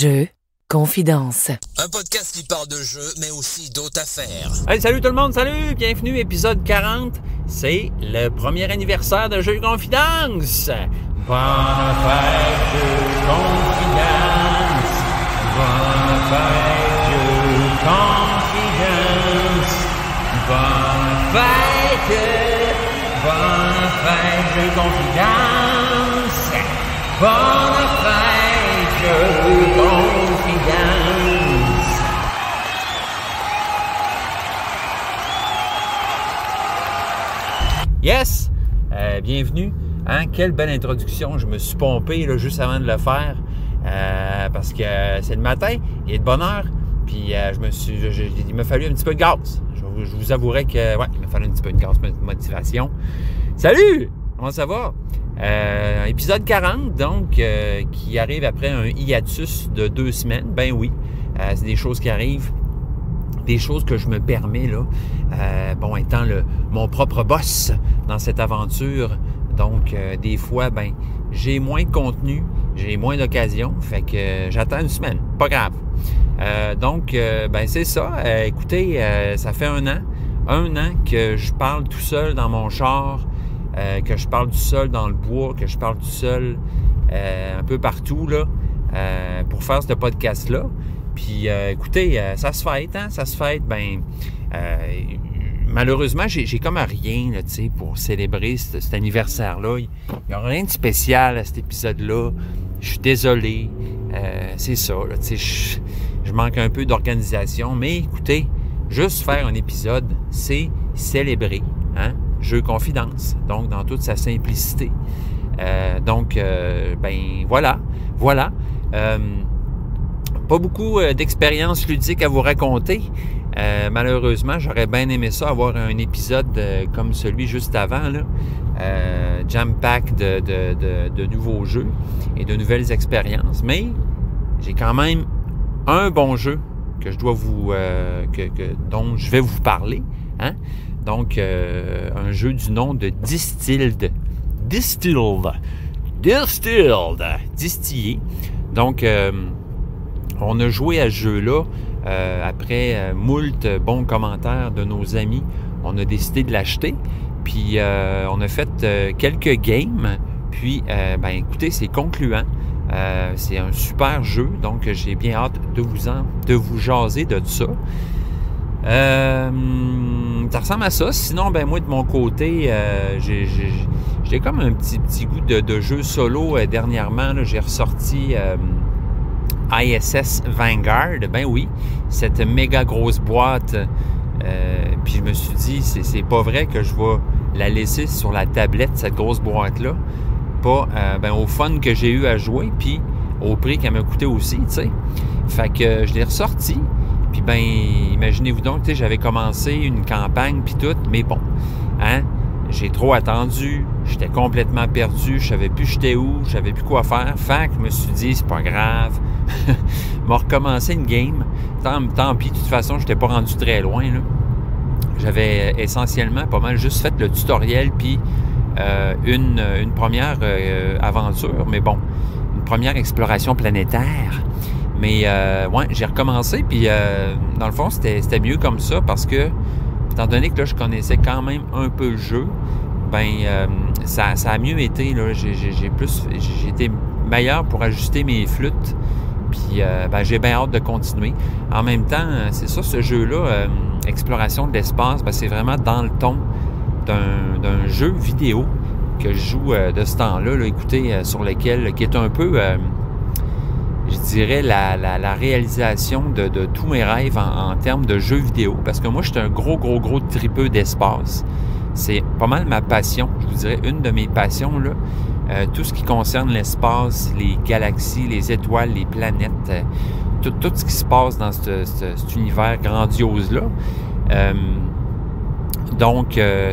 Jeux, confidence. Un podcast qui parle de jeux, mais aussi d'autres affaires. Hey, salut tout le monde, salut! Bienvenue, épisode 40. C'est le premier anniversaire de Jeux Confidence. Bonne fête, Jeux Confidence. Bonne fête, Jeux Confidence. Bonne fête, Jeux Confidence. Bonne fête, Jeux Confidence. Yes! Bienvenue. Hein? Quelle belle introduction. Je me suis pompé là, juste avant de le faire parce que c'est le matin, il est de bonne heure. Puis il m'a fallu un petit peu de gaz. Je vous avouerai que ouais, il m'a fallu un petit peu de gaz, de motivation. Salut! Comment ça va? Épisode 40, donc, qui arrive après un hiatus de 2 semaines. Ben oui, c'est des choses qui arrivent. Des choses que je me permets, là, étant mon propre boss dans cette aventure. Donc, des fois, j'ai moins de contenu, j'ai moins d'occasion, fait que j'attends une semaine, pas grave. C'est ça. Écoutez, ça fait un an que je parle tout seul dans mon char, que je parle tout seul dans le bois, que je parle tout seul un peu partout, là, pour faire ce podcast-là. Puis, écoutez, ça se fête, hein? Ça se fête. Malheureusement, j'ai comme rien, là, tu sais, pour célébrer cet anniversaire-là. Il n'y a rien de spécial à cet épisode-là. Je suis désolé. C'est ça, là, tu sais, je manque un peu d'organisation. Mais, écoutez, juste faire un épisode, c'est célébrer, hein? Jeux Confidence. Donc, dans toute sa simplicité. Voilà. Pas beaucoup d'expériences ludiques à vous raconter. Malheureusement, j'aurais bien aimé ça, avoir un épisode comme celui juste avant, là, jam-pack de nouveaux jeux et de nouvelles expériences. Mais j'ai quand même un bon jeu que je dois dont je vais vous parler. Hein? Donc, un jeu du nom de Distilled. Distillé. Donc, on a joué à ce jeu-là après moult bons commentaires de nos amis. On a décidé de l'acheter. Puis, on a fait quelques games. Puis, écoutez, c'est concluant. C'est un super jeu. Donc, j'ai bien hâte de vous jaser de ça. Ça ressemble à ça. Sinon, moi, de mon côté, j'ai comme un petit goût de jeu solo. Dernièrement, là, j'ai ressorti ISS Vanguard. Ben oui, cette méga grosse boîte. Puis je me suis dit, c'est pas vrai que je vais la laisser sur la tablette, cette grosse boîte-là. Pas au fun que j'ai eu à jouer, puis au prix qu'elle m'a coûté aussi, tu sais. Fait que je l'ai ressorti. Puis imaginez-vous donc, tu sais, j'avais commencé une campagne puis tout, mais bon, hein, j'ai trop attendu, j'étais complètement perdu, je savais plus j'étais où, je savais plus quoi faire. Fait que je me suis dit, c'est pas grave, m'a recommencé une game. Tant pis, de toute façon, j'étais pas rendu très loin, là. J'avais essentiellement pas mal juste fait le tutoriel puis une première aventure, mais bon, une première exploration planétaire. Mais j'ai recommencé, puis dans le fond, c'était mieux comme ça parce que, étant donné que là, je connaissais quand même un peu le jeu, ça a mieux été, là. J'ai été meilleur pour ajuster mes flûtes, puis j'ai bien hâte de continuer. En même temps, c'est ça, ce jeu-là, exploration de l'espace, c'est vraiment dans le ton d'un jeu vidéo que je joue de ce temps-là, là, écoutez, sur lequel, qui est un peu... je dirais, la réalisation de tous mes rêves en termes de jeux vidéo. Parce que moi, je suis un gros tripeux d'espace. C'est pas mal ma passion. Je vous dirais, une de mes passions, là. Tout ce qui concerne l'espace, les galaxies, les étoiles, les planètes, tout ce qui se passe dans cet univers grandiose-là.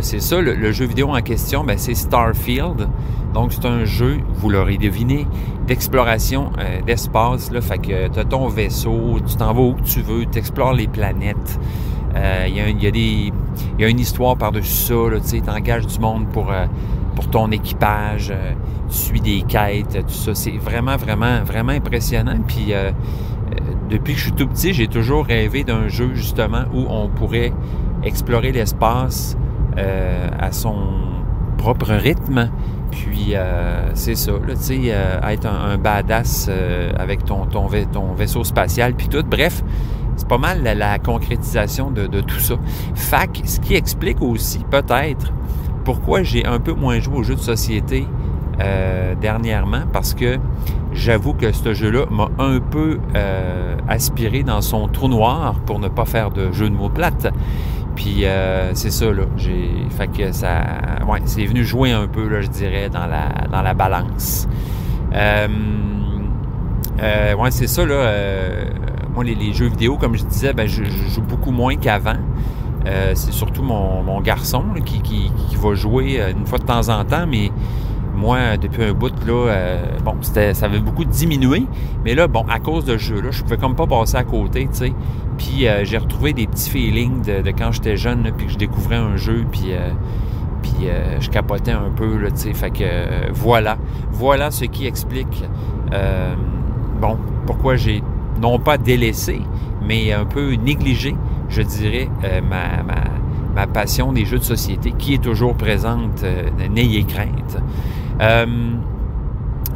C'est ça, le jeu vidéo en question, c'est Starfield. Donc, c'est un jeu, vous l'aurez deviné, d'exploration d'espace. Là, fait que tu as ton vaisseau, tu t'en vas où tu veux, tu explores les planètes. Il y a une histoire par-dessus ça. Tu engages du monde pour pour ton équipage, tu suis des quêtes, tout ça. C'est vraiment, vraiment, vraiment impressionnant. Puis depuis que je suis tout petit, j'ai toujours rêvé d'un jeu justement où on pourrait explorer l'espace à son propre rythme. Puis c'est ça, là, tu sais, être un badass avec ton vaisseau spatial, puis tout. Bref, c'est pas mal la concrétisation de tout ça. Fac, ce qui explique aussi peut-être pourquoi j'ai un peu moins joué aux jeux de société dernièrement, parce que j'avoue que ce jeu-là m'a un peu aspiré dans son trou noir pour ne pas faire de jeu de mots plates. Puis c'est ça, là. Fait que ça. Ouais, c'est venu jouer un peu, là, je dirais, dans la balance. Ouais, c'est ça, là. Moi, les jeux vidéo, comme je disais, ben, je joue beaucoup moins qu'avant. C'est surtout mon garçon là, qui va jouer une fois de temps en temps, mais moi, depuis un bout, là, bon, ça avait beaucoup diminué, mais là, bon, à cause de ce jeu-là, je pouvais comme pas passer à côté, tu sais. Puis j'ai retrouvé des petits feelings de quand j'étais jeune, là, puis que je découvrais un jeu, puis je capotais un peu, là, tu sais. Fait que voilà ce qui explique, bon, pourquoi j'ai non pas délaissé, mais un peu négligé, je dirais, ma passion des jeux de société, qui est toujours présente, n'ayez crainte.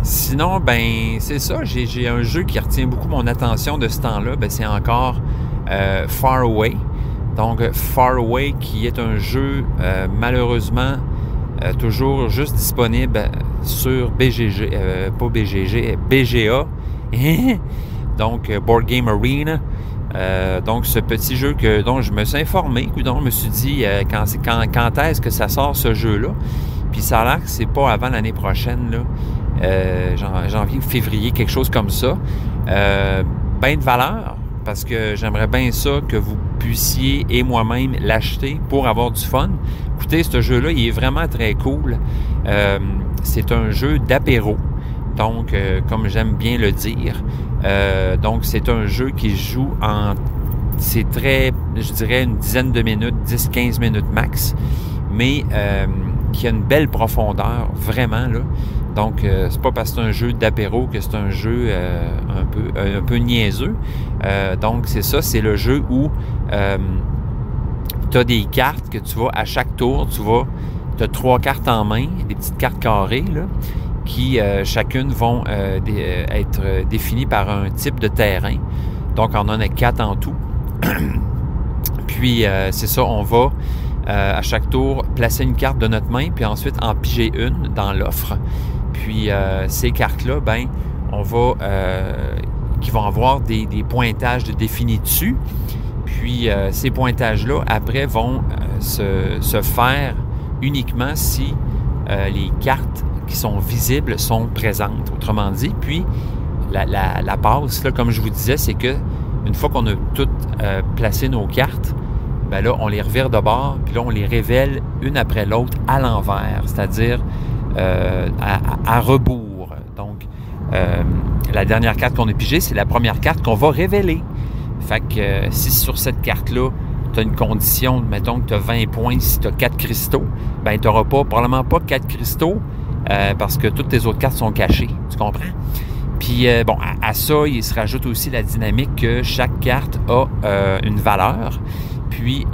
Sinon, ben c'est ça, j'ai un jeu qui retient beaucoup mon attention de ce temps-là, ben c'est encore Far Away. Donc Far Away qui est un jeu malheureusement toujours juste disponible sur BGG, pas BGG, BGA, donc Board Game Arena. Donc ce petit jeu dont je me suis informé, dont je me suis dit quand est-ce que ça sort ce jeu-là. Puis ça a l'air que c'est pas avant l'année prochaine, là, janvier ou février, quelque chose comme ça. Ben de valeur, parce que j'aimerais bien ça que vous puissiez et moi-même l'acheter pour avoir du fun. Écoutez, ce jeu-là, il est vraiment très cool. C'est un jeu d'apéro, donc comme j'aime bien le dire. Donc c'est un jeu qui joue c'est très, je dirais une dizaine de minutes, 10-15 minutes max, mais qui a une belle profondeur, vraiment, là. Donc, c'est pas parce que c'est un jeu d'apéro que c'est un jeu un peu niaiseux. Donc, c'est ça, c'est le jeu où tu as des cartes que tu vas, à chaque tour, tu as 3 cartes en main, des petites cartes carrées, là, qui chacune vont être définies par un type de terrain. Donc, on en a 4 en tout. Puis, c'est ça, on va à chaque tour placer une carte de notre main, puis ensuite en piger une dans l'offre. Puis ces cartes-là, ben, qui vont avoir des pointages de définis dessus. Puis ces pointages-là, après, vont se faire uniquement si les cartes qui sont visibles sont présentes, autrement dit. Puis la passe, là, comme je vous disais, c'est que une fois qu'on a toutes placé nos cartes, ben là, on les revire de bord, puis là, on les révèle une après l'autre à l'envers, c'est-à-dire à rebours. Donc, la dernière carte qu'on a pigée, c'est la première carte qu'on va révéler. Fait que si sur cette carte-là, tu as une condition, mettons que tu as 20 points, si tu as 4 cristaux, ben tu n'auras probablement pas 4 cristaux parce que toutes tes autres cartes sont cachées. Tu comprends? Puis, bon, à ça, il se rajoute aussi la dynamique que chaque carte a une valeur. Puis,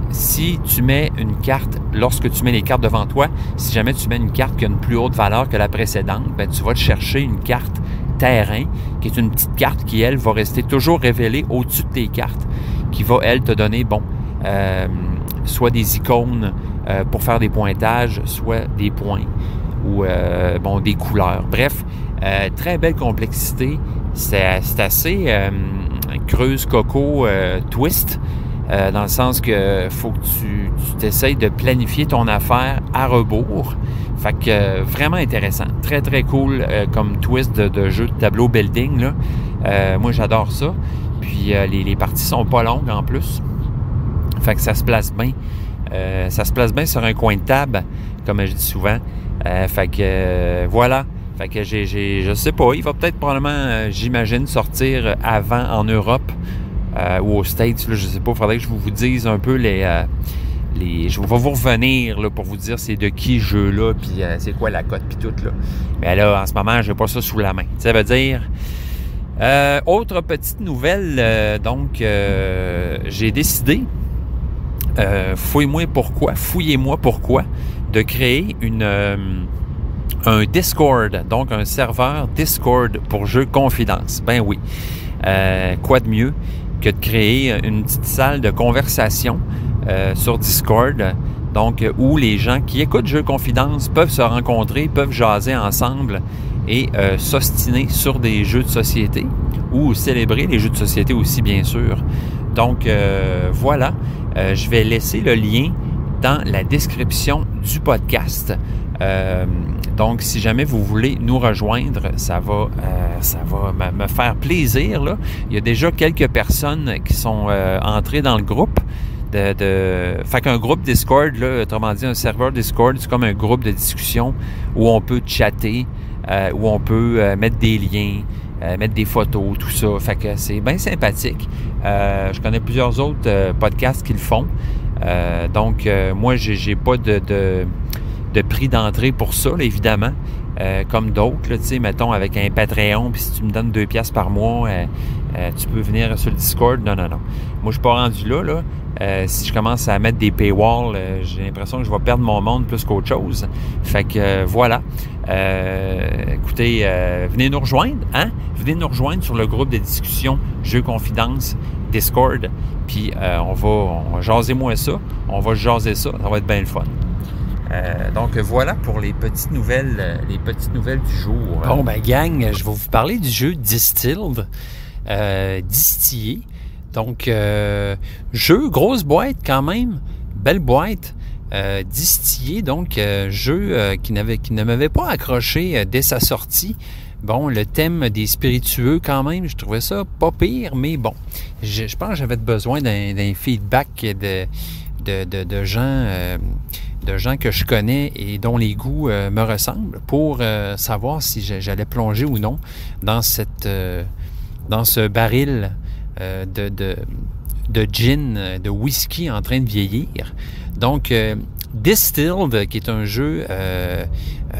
si tu mets une carte, lorsque tu mets les cartes devant toi, si jamais tu mets une carte qui a une plus haute valeur que la précédente, ben, tu vas te chercher une carte terrain, qui est une petite carte qui, elle, va rester toujours révélée au-dessus de tes cartes, qui va, elle, te donner, bon, soit des icônes pour faire des pointages, soit des points ou, bon, des couleurs. Bref, très belle complexité. C'est assez creuse coco twist, dans le sens que faut que tu t'essayes de planifier ton affaire à rebours. Fait que vraiment intéressant. Très, très cool comme twist de jeu de tableau building, là. Moi, j'adore ça. Puis les parties sont pas longues en plus. Fait que ça se place bien. Ça se place bien sur un coin de table, comme je dis souvent. Fait que voilà. Fait que je sais pas, il va peut-être probablement, j'imagine, sortir avant en Europe ou aux States, là, je sais pas, il faudrait que je vous dise un peu je vais vous revenir là, pour vous dire c'est de qui ce jeu-là, puis c'est quoi la cote, puis tout. Là. Mais là, en ce moment, je n'ai pas ça sous la main. Ça veut dire... autre petite nouvelle, j'ai décidé, fouillez-moi pourquoi, de créer un Discord, donc un serveur Discord pour jeux confidence. Ben oui, quoi de mieux que de créer une petite salle de conversation sur Discord, donc où les gens qui écoutent Jeux Confidence peuvent se rencontrer, peuvent jaser ensemble et s'ostiner sur des jeux de société ou célébrer les jeux de société aussi, bien sûr. Donc, voilà, je vais laisser le lien dans la description du podcast. Donc, si jamais vous voulez nous rejoindre, ça va me faire plaisir. Là. Il y a déjà quelques personnes qui sont entrées dans le groupe. Fait qu'un groupe Discord, là, autrement dit, un serveur Discord, c'est comme un groupe de discussion où on peut chatter, où on peut mettre des liens, mettre des photos, tout ça. Fait que c'est bien sympathique. Je connais plusieurs autres podcasts qui le font. Donc, moi, j'ai pas de prix d'entrée pour ça, là, évidemment. Comme d'autres, tu sais, mettons, avec un Patreon, puis si tu me donnes 2$ par mois, tu peux venir sur le Discord. Non. Moi, je suis pas rendu là. Si je commence à mettre des paywalls, j'ai l'impression que je vais perdre mon monde plus qu'autre chose. Fait que, voilà. Écoutez, venez nous rejoindre, hein? Venez nous rejoindre sur le groupe de discussion Jeux Confidence Discord. Puis, on va jaser moins ça. On va jaser ça. Ça va être bien le fun. Donc voilà pour les petites nouvelles du jour. Bon, ben gang, je vais vous parler du jeu Distilled, distillé. Donc, jeu, grosse boîte quand même, belle boîte, distillé, donc jeu qui ne m'avait pas accroché dès sa sortie. Bon, le thème des spiritueux quand même, je trouvais ça pas pire, mais bon, je pense que j'avais besoin d'un feedback de gens que je connais et dont les goûts me ressemblent pour savoir si j'allais plonger ou non dans ce baril de gin, de whisky en train de vieillir. Donc, Distilled, qui est un jeu,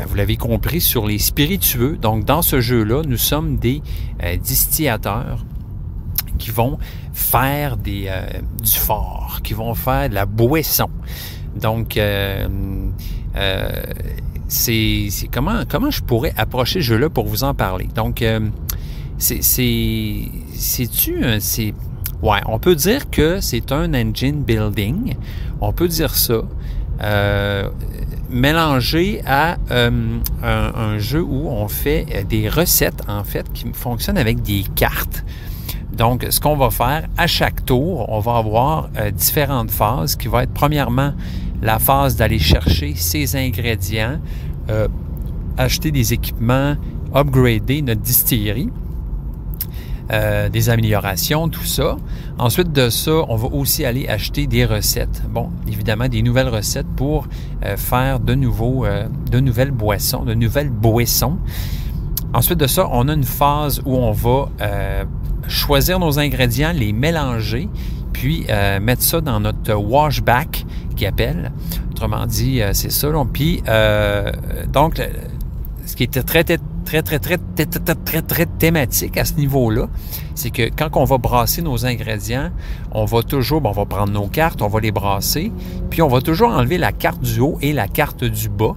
vous l'avez compris, sur les spiritueux. Donc, dans ce jeu-là, nous sommes des distillateurs qui vont faire du fort, qui vont faire de la boisson. Donc, c'est comment je pourrais approcher ce jeu-là pour vous en parler. Donc, on peut dire que c'est un engine building. On peut dire ça. Mélangé à un jeu où on fait des recettes, en fait, qui fonctionnent avec des cartes. Donc, ce qu'on va faire, à chaque tour, on va avoir différentes phases qui vont être, premièrement, la phase d'aller chercher ses ingrédients, acheter des équipements, upgrader notre distillerie, des améliorations, tout ça. Ensuite de ça, on va aussi aller acheter des recettes. Bon, évidemment, des nouvelles recettes pour faire de nouvelles boissons. Ensuite de ça, on a une phase où on va choisir nos ingrédients, les mélanger, puis mettre ça dans notre washback qui appelle. Autrement dit, c'est ça. Puis, donc, ce qui était très thématique à ce niveau-là, c'est que quand on va brasser nos ingrédients, on va prendre nos cartes, on va les brasser, puis on va toujours enlever la carte du haut et la carte du bas.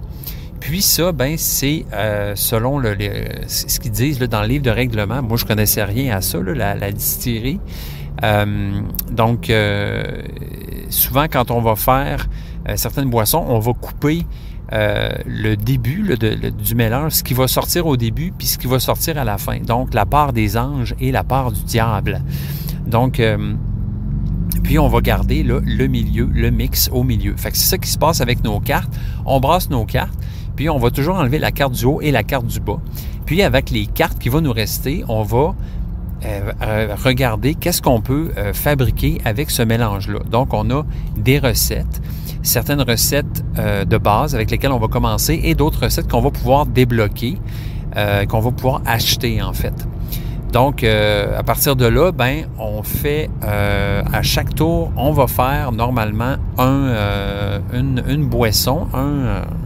Puis ça, c'est selon ce qu'ils disent là, dans le livre de règlement. Moi, je connaissais rien à ça, là, la distillerie. Donc, souvent, quand on va faire certaines boissons, on va couper le début du mélange, ce qui va sortir au début, puis ce qui va sortir à la fin. Donc, la part des anges et la part du diable. Donc, puis on va garder là, le milieu, le mix au milieu. Fait que c'est ça qui se passe avec nos cartes. On brasse nos cartes, puis on va toujours enlever la carte du haut et la carte du bas. Puis avec les cartes qui vont nous rester, on va regarder qu'est-ce qu'on peut fabriquer avec ce mélange-là. Donc, on a des recettes, certaines recettes de base avec lesquelles on va commencer et d'autres recettes qu'on va pouvoir débloquer, qu'on va pouvoir acheter en fait. Donc, à partir de là, ben, on fait, à chaque tour, on va faire normalement une boisson,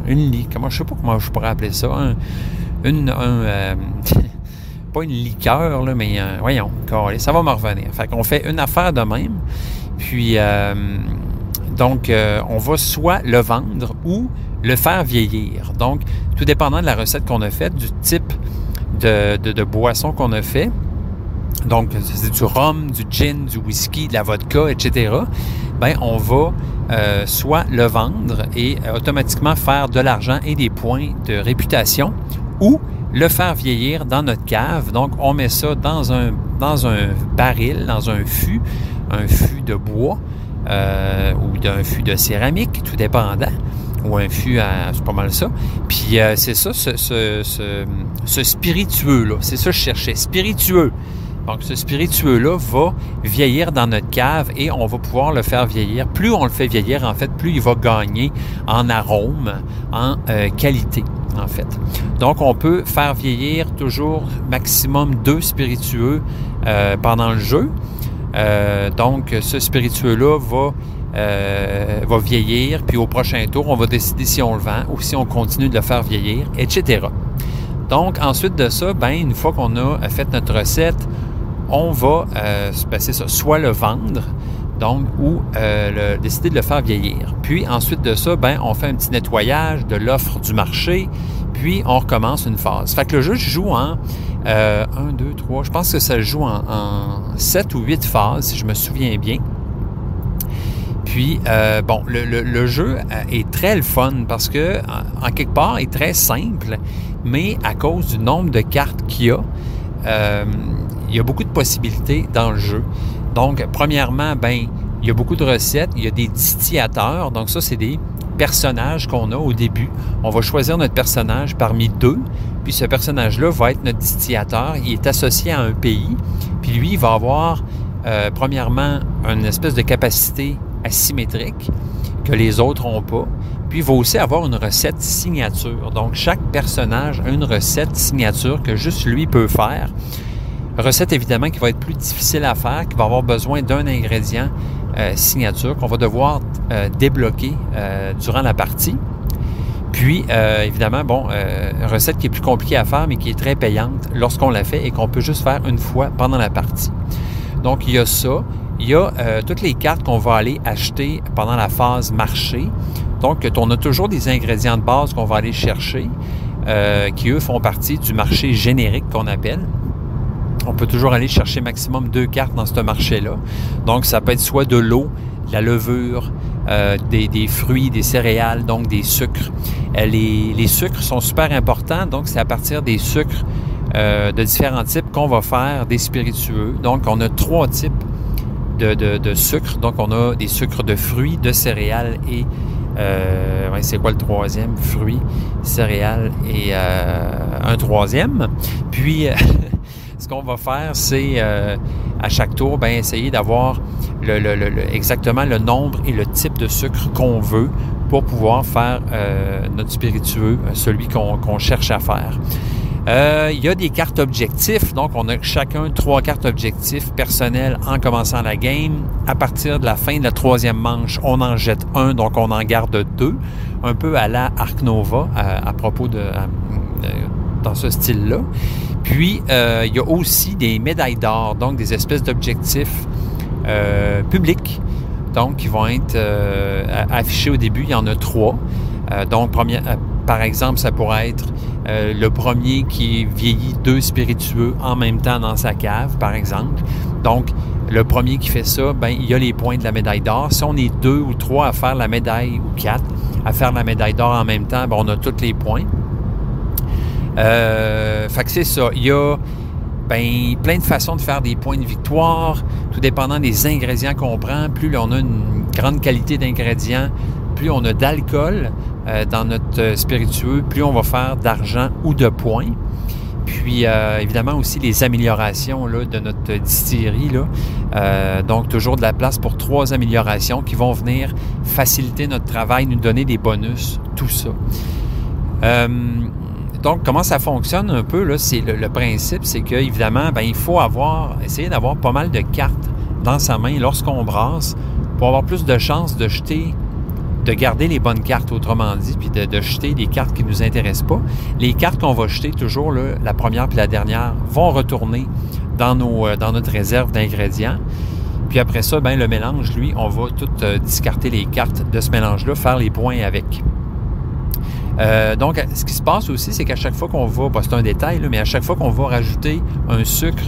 une je sais pas comment je pourrais appeler ça, pas une liqueur, là, mais voyons, ça va me revenir. Fait qu'on fait une affaire de même, puis donc, on va soit le vendre ou le faire vieillir. Donc, tout dépendant de la recette qu'on a faite, du type de boisson qu'on a fait, donc c'est du rhum, du gin, du whisky, de la vodka, etc., ben on va soit le vendre et automatiquement faire de l'argent et des points de réputation, ou le faire vieillir dans notre cave. Donc, on met ça dans un baril, dans un fût de bois ou d'un fût de céramique, tout dépendant, ou un fût c'est pas mal ça. Puis c'est ça, ce spiritueux-là, c'est ça que je cherchais, spiritueux. Donc, ce spiritueux-là va vieillir dans notre cave et on va pouvoir le faire vieillir. Plus on le fait vieillir, en fait, plus il va gagner en arôme, en qualité, en fait. Donc, on peut faire vieillir toujours maximum 2 spiritueux pendant le jeu. Donc, ce spiritueux-là va vieillir, puis au prochain tour, on va décider si on le vend ou si on continue de le faire vieillir, etc. Donc, ensuite de ça, ben, une fois qu'on a fait notre recette, on va, c'est ça, soit le vendre, donc, ou décider de le faire vieillir. Puis, ensuite de ça, ben, on fait un petit nettoyage de l'offre du marché, puis on recommence une phase. Fait que le jeu joue en 1, 2, 3, je pense que ça joue en 7 ou 8 phases, si je me souviens bien. Puis, bon, le jeu est très le fun parce que, en quelque part, est très simple, mais à cause du nombre de cartes qu'il y a beaucoup de possibilités dans le jeu. Donc, premièrement, ben, il y a beaucoup de recettes, il y a des distillateurs, donc ça, c'est des personnages qu'on a au début. On va choisir notre personnage parmi 2, puis ce personnage-là va être notre distillateur. Il est associé à un pays, puis lui, il va avoir, premièrement, une espèce de capacité asymétrique que les autres n'ont pas. Puis, il va aussi avoir une recette signature. Donc, chaque personnage a une recette signature que juste lui peut faire. Recette, évidemment, qui va être plus difficile à faire, qui va avoir besoin d'un ingrédient signature qu'on va devoir débloquer durant la partie. Puis, évidemment, bon, recette qui est plus compliquée à faire, mais qui est très payante lorsqu'on la fait et qu'on peut juste faire une fois pendant la partie. Donc, il y a ça. Il y a toutes les cartes qu'on va aller acheter pendant la phase marché. Donc, on a toujours des ingrédients de base qu'on va aller chercher qui, eux, font partie du marché générique qu'on appelle. On peut toujours aller chercher maximum 2 cartes dans ce marché-là. Donc, ça peut être soit de l'eau, de la levure, des fruits, des céréales, donc des sucres. Les sucres sont super importants. Donc, c'est à partir des sucres de différents types qu'on va faire des spiritueux. Donc, on a 3 types de sucre. Donc, on a des sucres de fruits, de céréales et... c'est quoi le troisième? Fruits, céréales et un troisième. Puis, ce qu'on va faire, c'est à chaque tour, ben, essayer d'avoir exactement le nombre et le type de sucre qu'on veut pour pouvoir faire notre spiritueux, celui qu'on cherche à faire. Il y a des cartes objectifs, donc on a chacun 3 cartes objectifs personnelles en commençant la game. À partir de la fin de la 3e manche, on en jette 1, donc on en garde 2, un peu à la Ark Nova, à propos dans ce style-là. Puis, il y a aussi des médailles d'or, donc des espèces d'objectifs publics, donc qui vont être affichés au début. Il y en a 3. Donc, par exemple, ça pourrait être le premier qui vieillit 2 spiritueux en même temps dans sa cave, par exemple. Donc, le premier qui fait ça, ben, il y a les points de la médaille d'or. Si on est 2 ou 3 à faire la médaille, ou 4 à faire la médaille d'or en même temps, ben, on a tous les points. Fait que c'est ça. Il y a plein de façons de faire des points de victoire, tout dépendant des ingrédients qu'on prend. Plus on a une grande qualité d'ingrédients, plus on a d'alcool dans notre spiritueux, plus on va faire d'argent ou de points. Puis, évidemment, aussi les améliorations là, de notre distillerie. Là. Donc, toujours de la place pour 3 améliorations qui vont venir faciliter notre travail, nous donner des bonus, tout ça. Donc, comment ça fonctionne un peu, là, c'est le principe, c'est qu'évidemment, il faut essayer d'avoir pas mal de cartes dans sa main lorsqu'on brasse pour avoir plus de chances de garder les bonnes cartes, autrement dit, puis de jeter des cartes qui ne nous intéressent pas. Les cartes qu'on va jeter, toujours, là, la première puis la dernière, vont retourner dans notre réserve d'ingrédients. Puis après ça, le mélange, lui, on va tout discarter les cartes de ce mélange-là, faire les points avec. Donc, ce qui se passe aussi, c'est qu'à chaque fois qu'on va, c'est un détail, là, mais à chaque fois qu'on va rajouter un sucre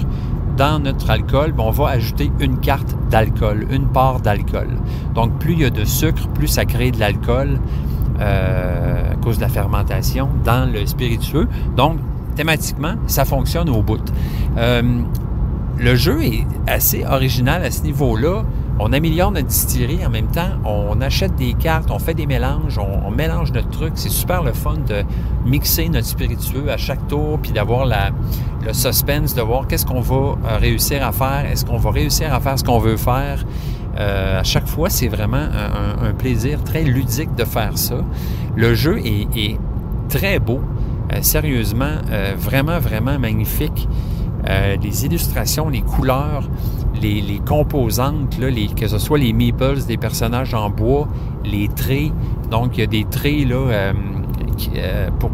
dans notre alcool, on va ajouter une carte d'alcool, une part d'alcool. Donc, plus il y a de sucre, plus ça crée de l'alcool à cause de la fermentation dans le spiritueux. Donc, thématiquement, ça fonctionne au bout. Le jeu est assez original à ce niveau-là. On améliore notre distillerie en même temps. On achète des cartes, on fait des mélanges, on mélange notre truc. C'est super le fun de mixer notre spiritueux à chaque tour puis d'avoir le suspense de voir qu'est-ce qu'on va réussir à faire. Est-ce qu'on va réussir à faire ce qu'on veut faire? À chaque fois, c'est vraiment un plaisir très ludique de faire ça. Le jeu est très beau. Sérieusement, vraiment, vraiment magnifique. Les illustrations, les couleurs, les composantes, là, que ce soit les meeples des personnages en bois, les traits. Donc, il y a des traits là,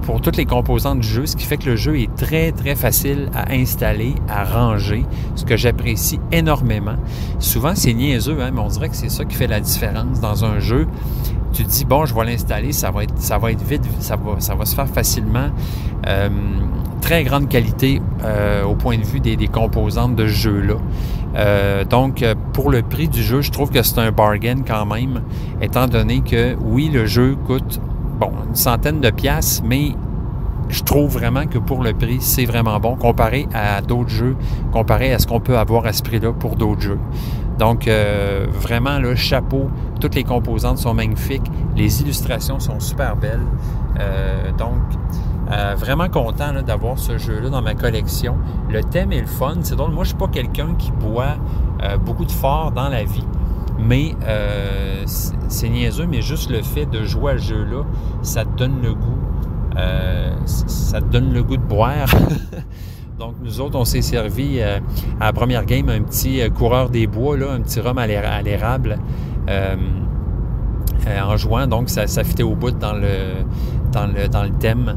pour toutes les composantes du jeu, ce qui fait que le jeu est très, très facile à installer, à ranger, ce que j'apprécie énormément. Souvent, c'est niaiseux, mais on dirait que c'est ça qui fait la différence dans un jeu. Tu te dis, bon, je vais l'installer, ça va être vite, ça va se faire facilement. Très grande qualité au point de vue des composantes de ce jeu-là. Donc, pour le prix du jeu, je trouve que c'est un bargain quand même, étant donné que, oui, le jeu coûte, une centaine de piastres, mais je trouve vraiment que pour le prix, c'est vraiment bon, comparé à d'autres jeux, comparé à ce qu'on peut avoir à ce prix-là pour d'autres jeux. Donc, vraiment, là, chapeau, toutes les composantes sont magnifiques, les illustrations sont super belles. Vraiment content là, d'avoir ce jeu-là dans ma collection. Le thème est le fun. C'est drôle, moi, je ne suis pas quelqu'un qui boit beaucoup de fort dans la vie, mais c'est niaiseux, mais juste le fait de jouer à ce jeu-là, ça te donne le goût. Ça te donne le goût de boire. Donc, nous autres, on s'est servi à la première game un petit coureur des bois, là, un petit rhum à l'érable en jouant. Donc, ça fitait au bout dans le thème.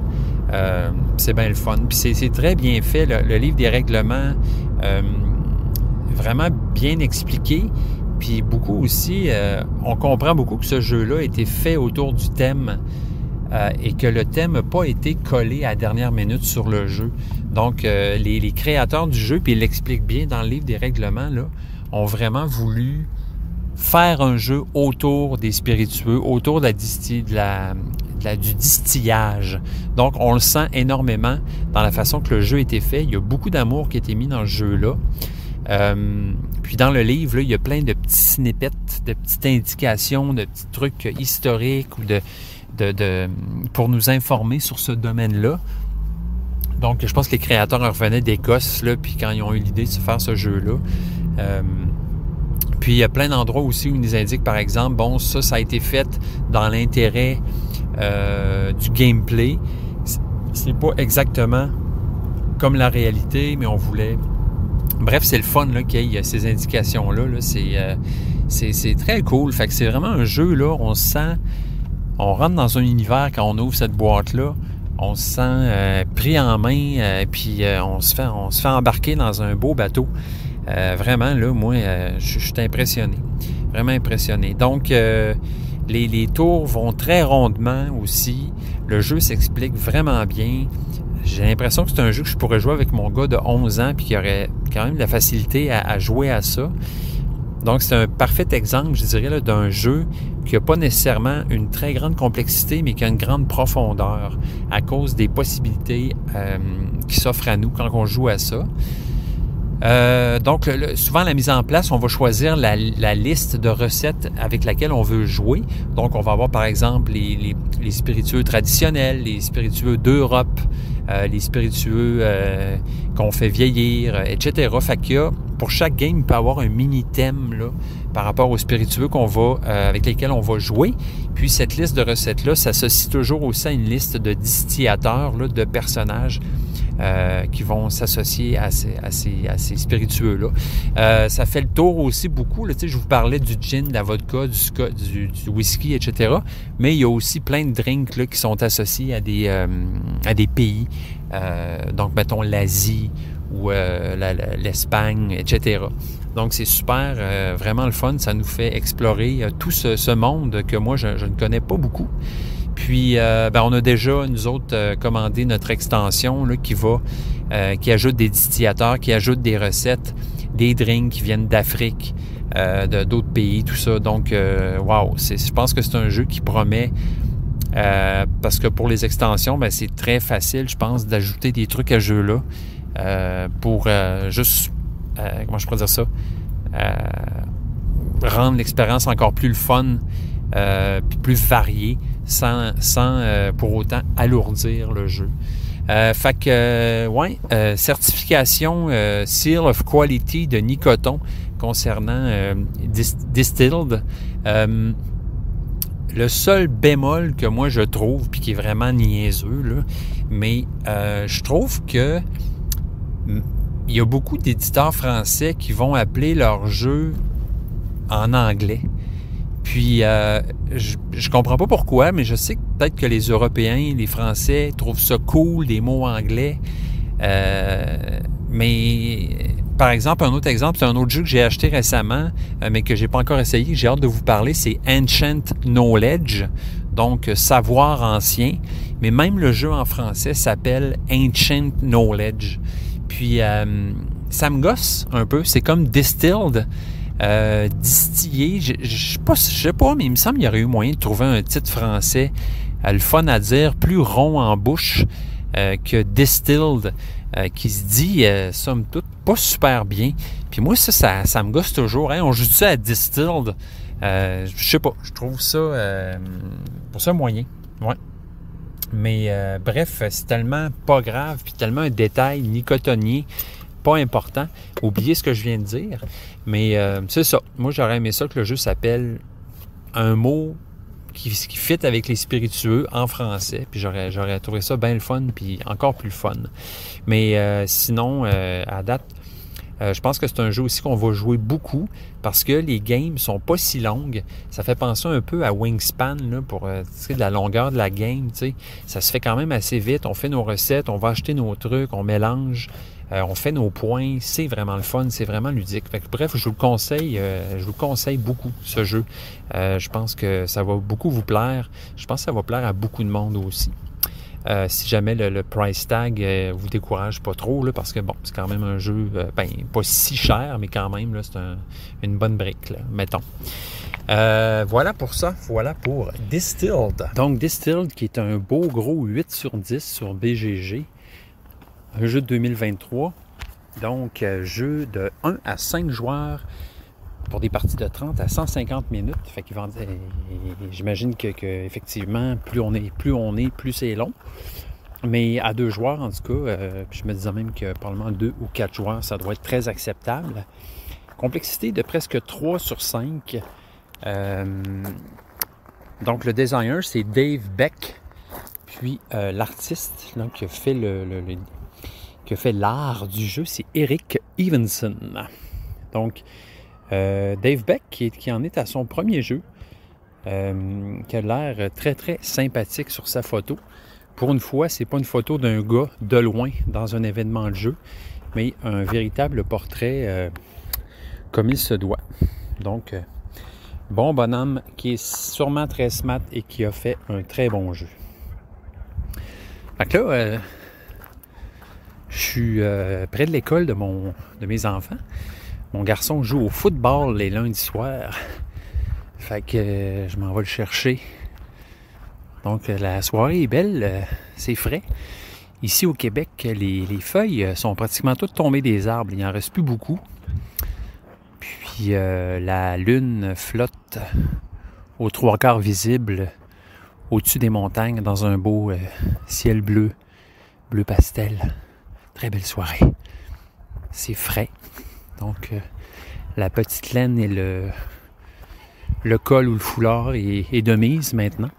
C'est bien le fun. Puis c'est très bien fait, le livre des règlements, vraiment bien expliqué. Puis beaucoup aussi, on comprend beaucoup que ce jeu-là a été fait autour du thème et que le thème n'a pas été collé à la dernière minute sur le jeu. Donc, les créateurs du jeu, puis ils l'expliquent bien dans le livre des règlements, là, ont vraiment voulu faire un jeu autour des spiritueux, autour de du distillage. Donc, on le sent énormément dans la façon que le jeu a été fait. Il y a beaucoup d'amour qui a été mis dans ce jeu-là. Puis dans le livre, là, il y a plein de petits snippets, de petites indications, de petits trucs historiques ou pour nous informer sur ce domaine-là. Donc, je pense que les créateurs revenaient d'Écosse, là, puis quand ils ont eu l'idée de se faire ce jeu-là. Puis, il y a plein d'endroits aussi où ils nous indiquent, par exemple, ça a été fait dans l'intérêt du gameplay. C'est pas exactement comme la réalité, mais on voulait... Bref, c'est le fun là, qu'il y ait ces indications-là. Là. C'est très cool. Fait que c'est vraiment un jeu, là, on se sent... On rentre dans un univers quand on ouvre cette boîte-là. On se sent pris en main, puis on se fait embarquer dans un beau bateau. Vraiment, là, moi, je suis impressionné. Vraiment impressionné. Donc, les tours vont très rondement aussi. Le jeu s'explique vraiment bien. J'ai l'impression que c'est un jeu que je pourrais jouer avec mon gars de 11 ans puis qui aurait quand même de la facilité à jouer à ça. Donc, c'est un parfait exemple, je dirais, là, d'un jeu qui n'a pas nécessairement une très grande complexité, mais qui a une grande profondeur à cause des possibilités qui s'offrent à nous quand on joue à ça. Donc, souvent, la mise en place, on va choisir la liste de recettes avec laquelle on veut jouer. Donc, on va avoir, par exemple, les spiritueux traditionnels, les spiritueux d'Europe, les spiritueux qu'on fait vieillir, etc. Fait qu'il y a, pour chaque game, il peut y avoir un mini-thème là, par rapport aux spiritueux avec lesquels on va jouer. Puis cette liste de recettes-là s'associe toujours aussi à une liste de distillateurs, là, de personnages qui vont s'associer à ces spiritueux-là. Ça fait le tour aussi beaucoup. Là, je vous parlais du gin, de la vodka, du whisky, etc. Mais il y a aussi plein de drinks là, qui sont associés à des pays. Donc, mettons l'Asie ou l'Espagne, etc. Donc, c'est super, vraiment le fun. Ça nous fait explorer tout ce monde que moi, je ne connais pas beaucoup. Puis, on a déjà, nous autres, commandé notre extension là, qui ajoute des distillateurs, qui ajoute des recettes, des drinks qui viennent d'Afrique, d'autres pays, tout ça. Donc, wow, je pense que c'est un jeu qui promet, parce que pour les extensions, c'est très facile, je pense, d'ajouter des trucs à ce jeu-là pour juste, comment je pourrais dire ça, rendre l'expérience encore plus le fun, puis plus variée, sans pour autant alourdir le jeu. Fait que, certification Seal of Quality de Nicoton concernant Distilled. Le seul bémol que moi je trouve, puis qui est vraiment niaiseux, là, mais je trouve que il y a beaucoup d'éditeurs français qui vont appeler leur jeu en anglais. Puis, je comprends pas pourquoi, mais je sais que peut-être que les Européens, les Français trouvent ça cool, des mots anglais. Mais, par exemple, un autre exemple, c'est un autre jeu que j'ai acheté récemment, mais que j'ai pas encore essayé, que j'ai hâte de vous parler, c'est Ancient Knowledge, donc savoir ancien. Mais même le jeu en français s'appelle Ancient Knowledge. Puis, ça me gosse un peu, c'est comme Distilled. Distillé, je sais pas, mais il me semble qu'il y aurait eu moyen de trouver un titre français le fun à dire, plus rond en bouche que Distilled, qui se dit, somme toute, pas super bien. Puis moi, ça me gosse toujours. Hein? On joue ça à Distilled. Je sais pas, je trouve ça pour ça moyen. Ouais. Mais bref, c'est tellement pas grave, puis tellement un détail nicotonnier, pas important. Oubliez ce que je viens de dire. Mais c'est ça. Moi, j'aurais aimé ça que le jeu s'appelle un mot qui fit avec les spiritueux en français. Puis j'aurais trouvé ça bien le fun, puis encore plus fun. Mais sinon, à date, je pense que c'est un jeu aussi qu'on va jouer beaucoup parce que les games sont pas si longues. Ça fait penser un peu à Wingspan là, pour de la longueur de la game. T'sais. Ça se fait quand même assez vite. On fait nos recettes, on va acheter nos trucs, on mélange, on fait nos points. C'est vraiment le fun, c'est vraiment ludique. Fait que, bref, je vous le conseille beaucoup, ce jeu. Je pense que ça va beaucoup vous plaire. Je pense que ça va plaire à beaucoup de monde aussi. Si jamais le price tag vous décourage pas trop, là, parce que bon, c'est quand même un jeu pas si cher, mais quand même, là, c'est une bonne brique, là, mettons. Voilà pour ça. Voilà pour Distilled. Donc, Distilled, qui est un beau gros 8/10 sur BGG. Un jeu de 2023. Donc, jeu de 1 à 5 joueurs pour des parties de 30 à 150 minutes. Fait qu'il j'imagine que effectivement, plus on est, plus c'est long. Mais à 2 joueurs, en tout cas, je me disais même que probablement 2 ou 4 joueurs, ça doit être très acceptable. Complexité de presque 3 sur 5. Donc, le designer, c'est Dave Beck. Puis, l'artiste là, qui a fait l'art du jeu, c'est Eric Evenson. Donc, Dave Beck, qui en est à son premier jeu, qui a l'air très, très sympathique sur sa photo. Pour une fois, c'est pas une photo d'un gars de loin dans un événement de jeu, mais un véritable portrait comme il se doit. Donc, bon bonhomme qui est sûrement très smart et qui a fait un très bon jeu. Fait que là, je suis près de l'école de mes enfants. Mon garçon joue au football les lundis soirs. Fait que je m'en vais le chercher. Donc, la soirée est belle, c'est frais. Ici, au Québec, les feuilles sont pratiquement toutes tombées des arbres. Il n'en reste plus beaucoup. Puis, la lune flotte aux 3/4 visible au-dessus des montagnes dans un beau ciel bleu pastel. Très belle soirée. C'est frais. Donc, la petite laine et le le col ou le foulard est de mise maintenant.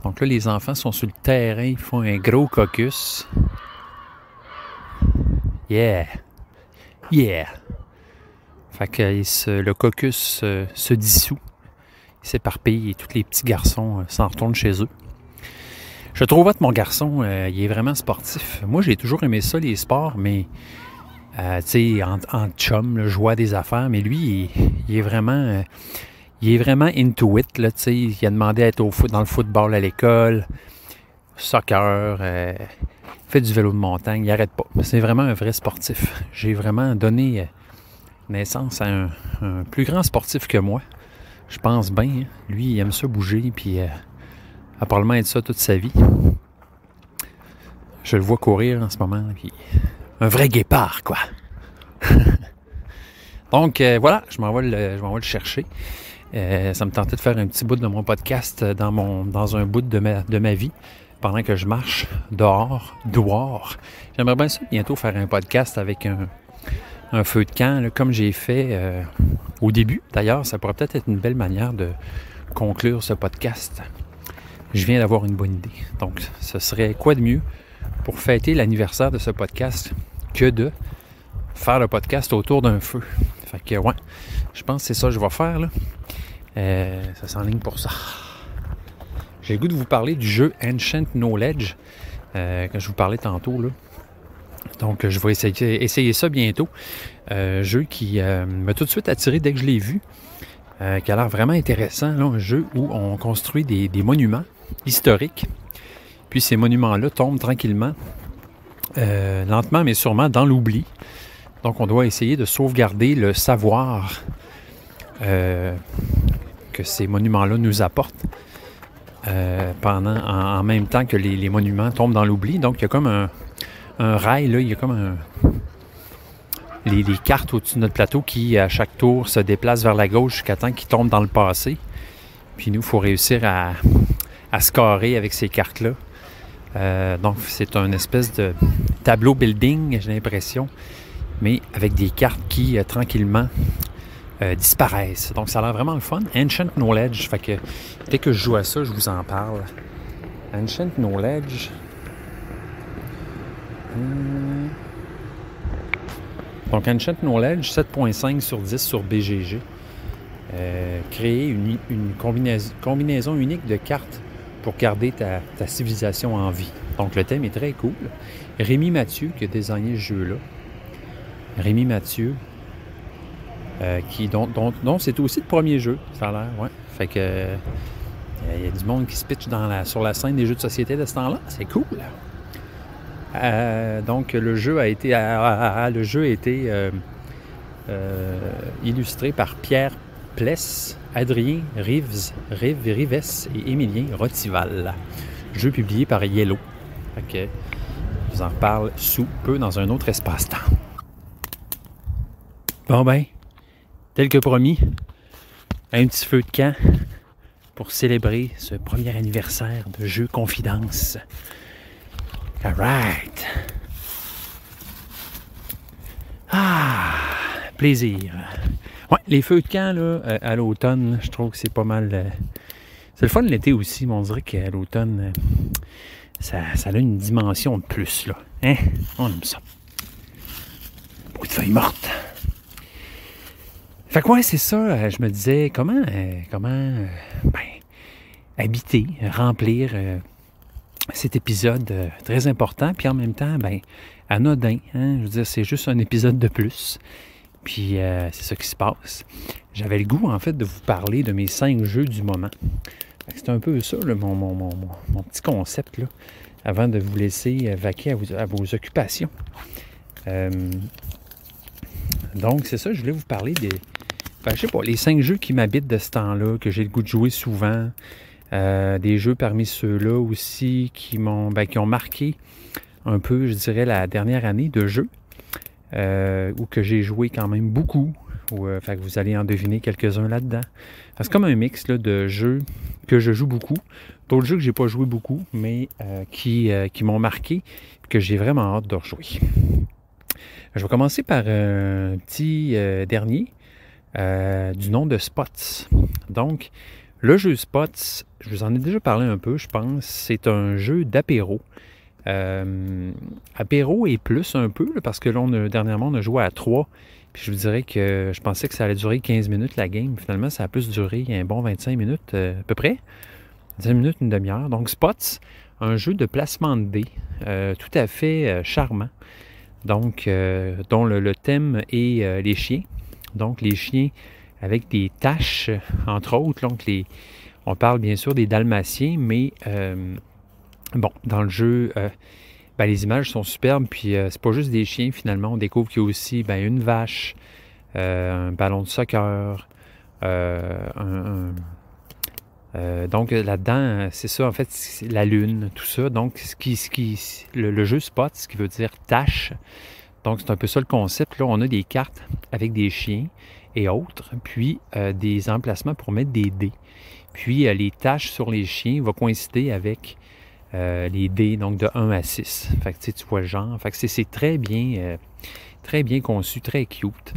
Donc là, les enfants sont sur le terrain, ils font un gros caucus. Yeah! Yeah! Fait que le caucus se dissout, il s'éparpille et tous les petits garçons s'en retournent chez eux. Je trouve que mon garçon, il est vraiment sportif. Moi, j'ai toujours aimé ça, les sports, mais tu sais, en chum, là, joie des affaires, mais lui, il est vraiment into it, là, tu sais. Il a demandé à être dans le football à l'école, soccer, fait du vélo de montagne, il n'arrête pas. C'est vraiment un vrai sportif. J'ai vraiment donné naissance à un plus grand sportif que moi. Je pense bien. Hein. Lui, il aime ça bouger, puis a probablement être ça toute sa vie. Je le vois courir en ce moment, puis un vrai guépard, quoi. Donc, voilà, je m'en vais le chercher. Ça me tentait de faire un petit bout de mon podcast dans un bout de ma vie, pendant que je marche dehors. J'aimerais bien ça bientôt faire un podcast avec un feu de camp, là, comme j'ai fait au début. D'ailleurs, ça pourrait peut-être être une belle manière de conclure ce podcast. Je viens d'avoir une bonne idée. Donc, ce serait quoi de mieux pour fêter l'anniversaire de ce podcast que de faire le podcast autour d'un feu. Fait que, ouais, je pense que c'est ça que je vais faire, là. Ça s'enligne pour ça. J'ai le goût de vous parler du jeu Ancient Knowledge, que je vous parlais tantôt, là. Donc, je vais essayer ça bientôt. Jeu qui m'a tout de suite attiré dès que je l'ai vu. Qui a l'air vraiment intéressant, là, un jeu où on construit des monuments historiques. Puis ces monuments-là tombent tranquillement, lentement mais sûrement, dans l'oubli. Donc on doit essayer de sauvegarder le savoir que ces monuments-là nous apportent en même temps que les monuments tombent dans l'oubli. Donc il y a comme un rail, là, il y a comme les cartes au-dessus de notre plateau qui, à chaque tour, se déplacent vers la gauche jusqu'à temps qu'ils tombent dans le passé. Puis nous, il faut réussir à scorer avec ces cartes-là. Donc, c'est un espèce de tableau building, j'ai l'impression, mais avec des cartes qui, tranquillement, disparaissent. Donc, ça a l'air vraiment le fun. Ancient Knowledge, fait que dès que je joue à ça, je vous en parle. Ancient Knowledge... Donc, Ancient Knowledge, 7.5 sur 10 sur BGG. Créer une combinaison unique de cartes pour garder ta civilisation en vie. Donc, le thème est très cool. Rémi Mathieu qui a designé ce jeu-là. Rémi Mathieu, dont c'est aussi le premier jeu, ça a l'air, ouais. Fait que il y a du monde qui se pitch sur la scène des jeux de société de ce temps-là. C'est cool. Donc, le jeu a été illustré par Pierre Pless, Adrien Rives et Émilien Rotival. Jeu publié par Yellow. Fait que je vous en reparle sous peu dans un autre espace-temps. Bon ben, tel que promis, un petit feu de camp pour célébrer ce premier anniversaire de Jeux Confidence. All right. Ah, plaisir. Ouais, les feux de camp, là, à l'automne, je trouve que c'est pas mal... c'est le fun l'été aussi, mais on dirait qu'à l'automne, ça a une dimension de plus, là. Hein? On aime ça. Beaucoup de feuilles mortes. Fait que ouais, c'est ça, je me disais, comment habiter, remplir... cet épisode très important, puis en même temps, anodin. Hein? Je veux dire, c'est juste un épisode de plus. Puis c'est ça qui se passe. J'avais le goût, en fait, de vous parler de mes 5 jeux du moment. C'est un peu ça, là, mon petit concept, là, avant de vous laisser vaquer à vos occupations. Donc, c'est ça, je voulais vous parler des... je sais pas, les 5 jeux qui m'habitent de ce temps-là, que j'ai le goût de jouer souvent. Des jeux parmi ceux-là aussi qui ont marqué un peu, je dirais, la dernière année de jeu, ou que j'ai joué quand même beaucoup. Fait que vous allez en deviner quelques-uns là-dedans. C'est comme un mix là, de jeux que je joue beaucoup, d'autres jeux que j'ai pas joué beaucoup, mais qui m'ont marqué, que j'ai vraiment hâte de rejouer. Je vais commencer par un petit dernier. du nom de Spots. Donc, le jeu Spots, je vous en ai déjà parlé un peu, je pense. C'est un jeu d'apéro. Apéro et plus un peu, là, parce que là, dernièrement, on a joué à 3. Puis je vous dirais que je pensais que ça allait durer 15 minutes la game. Finalement, ça a plus duré un bon 25 minutes à peu près. 10 minutes, une demi-heure. Donc Spots, un jeu de placement de dés tout à fait charmant. Donc, dont le thème est les chiens. Donc les chiens avec des taches, entre autres. Donc on parle bien sûr des dalmatiens, mais bon, dans le jeu... les images sont superbes, puis c'est pas juste des chiens finalement. On découvre qu'il y a aussi une vache, un ballon de soccer, donc là-dedans, c'est ça en fait, c'est la lune, tout ça. Donc le jeu Spot, ce qui veut dire tâche. Donc c'est un peu ça le concept. Là, on a des cartes avec des chiens et autres, puis des emplacements pour mettre des dés. Puis les tâches sur les chiens vont coïncider avec les dés, donc de 1 à 6. Fait que tu vois le genre. Fait que c'est très bien conçu, très cute.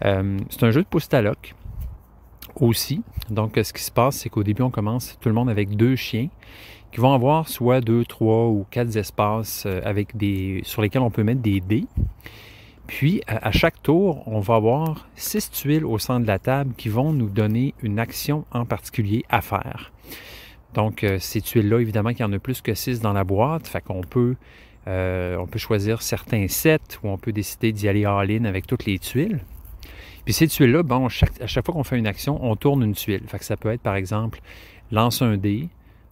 C'est un jeu de pouce-taloc aussi. Donc, ce qui se passe, c'est qu'au début, on commence tout le monde avec 2 chiens qui vont avoir soit 2, 3 ou 4 espaces sur lesquels on peut mettre des dés. Puis, à chaque tour, on va avoir 6 tuiles au centre de la table qui vont nous donner une action en particulier à faire. Donc, ces tuiles-là, évidemment qu'il y en a plus que 6 dans la boîte. Fait qu'on peut choisir certains sets ou on peut décider d'y aller all-in avec toutes les tuiles. Puis ces tuiles-là, à chaque fois qu'on fait une action, on tourne une tuile. Fait que ça peut être, par exemple, lance un dé,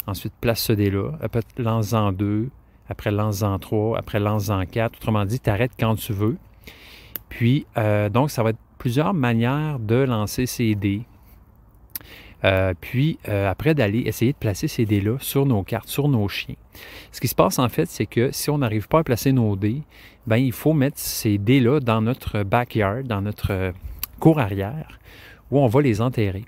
ensuite place ce dé-là, après lance-en 2, après lance-en 3, après lance-en 4. Autrement dit, tu arrêtes quand tu veux. Puis, donc, ça va être plusieurs manières de lancer ces dés. Après d'aller essayer de placer ces dés-là sur nos cartes, sur nos chiens. Ce qui se passe en fait, c'est que si on n'arrive pas à placer nos dés, il faut mettre ces dés-là dans notre backyard, dans notre cour arrière, où on va les enterrer.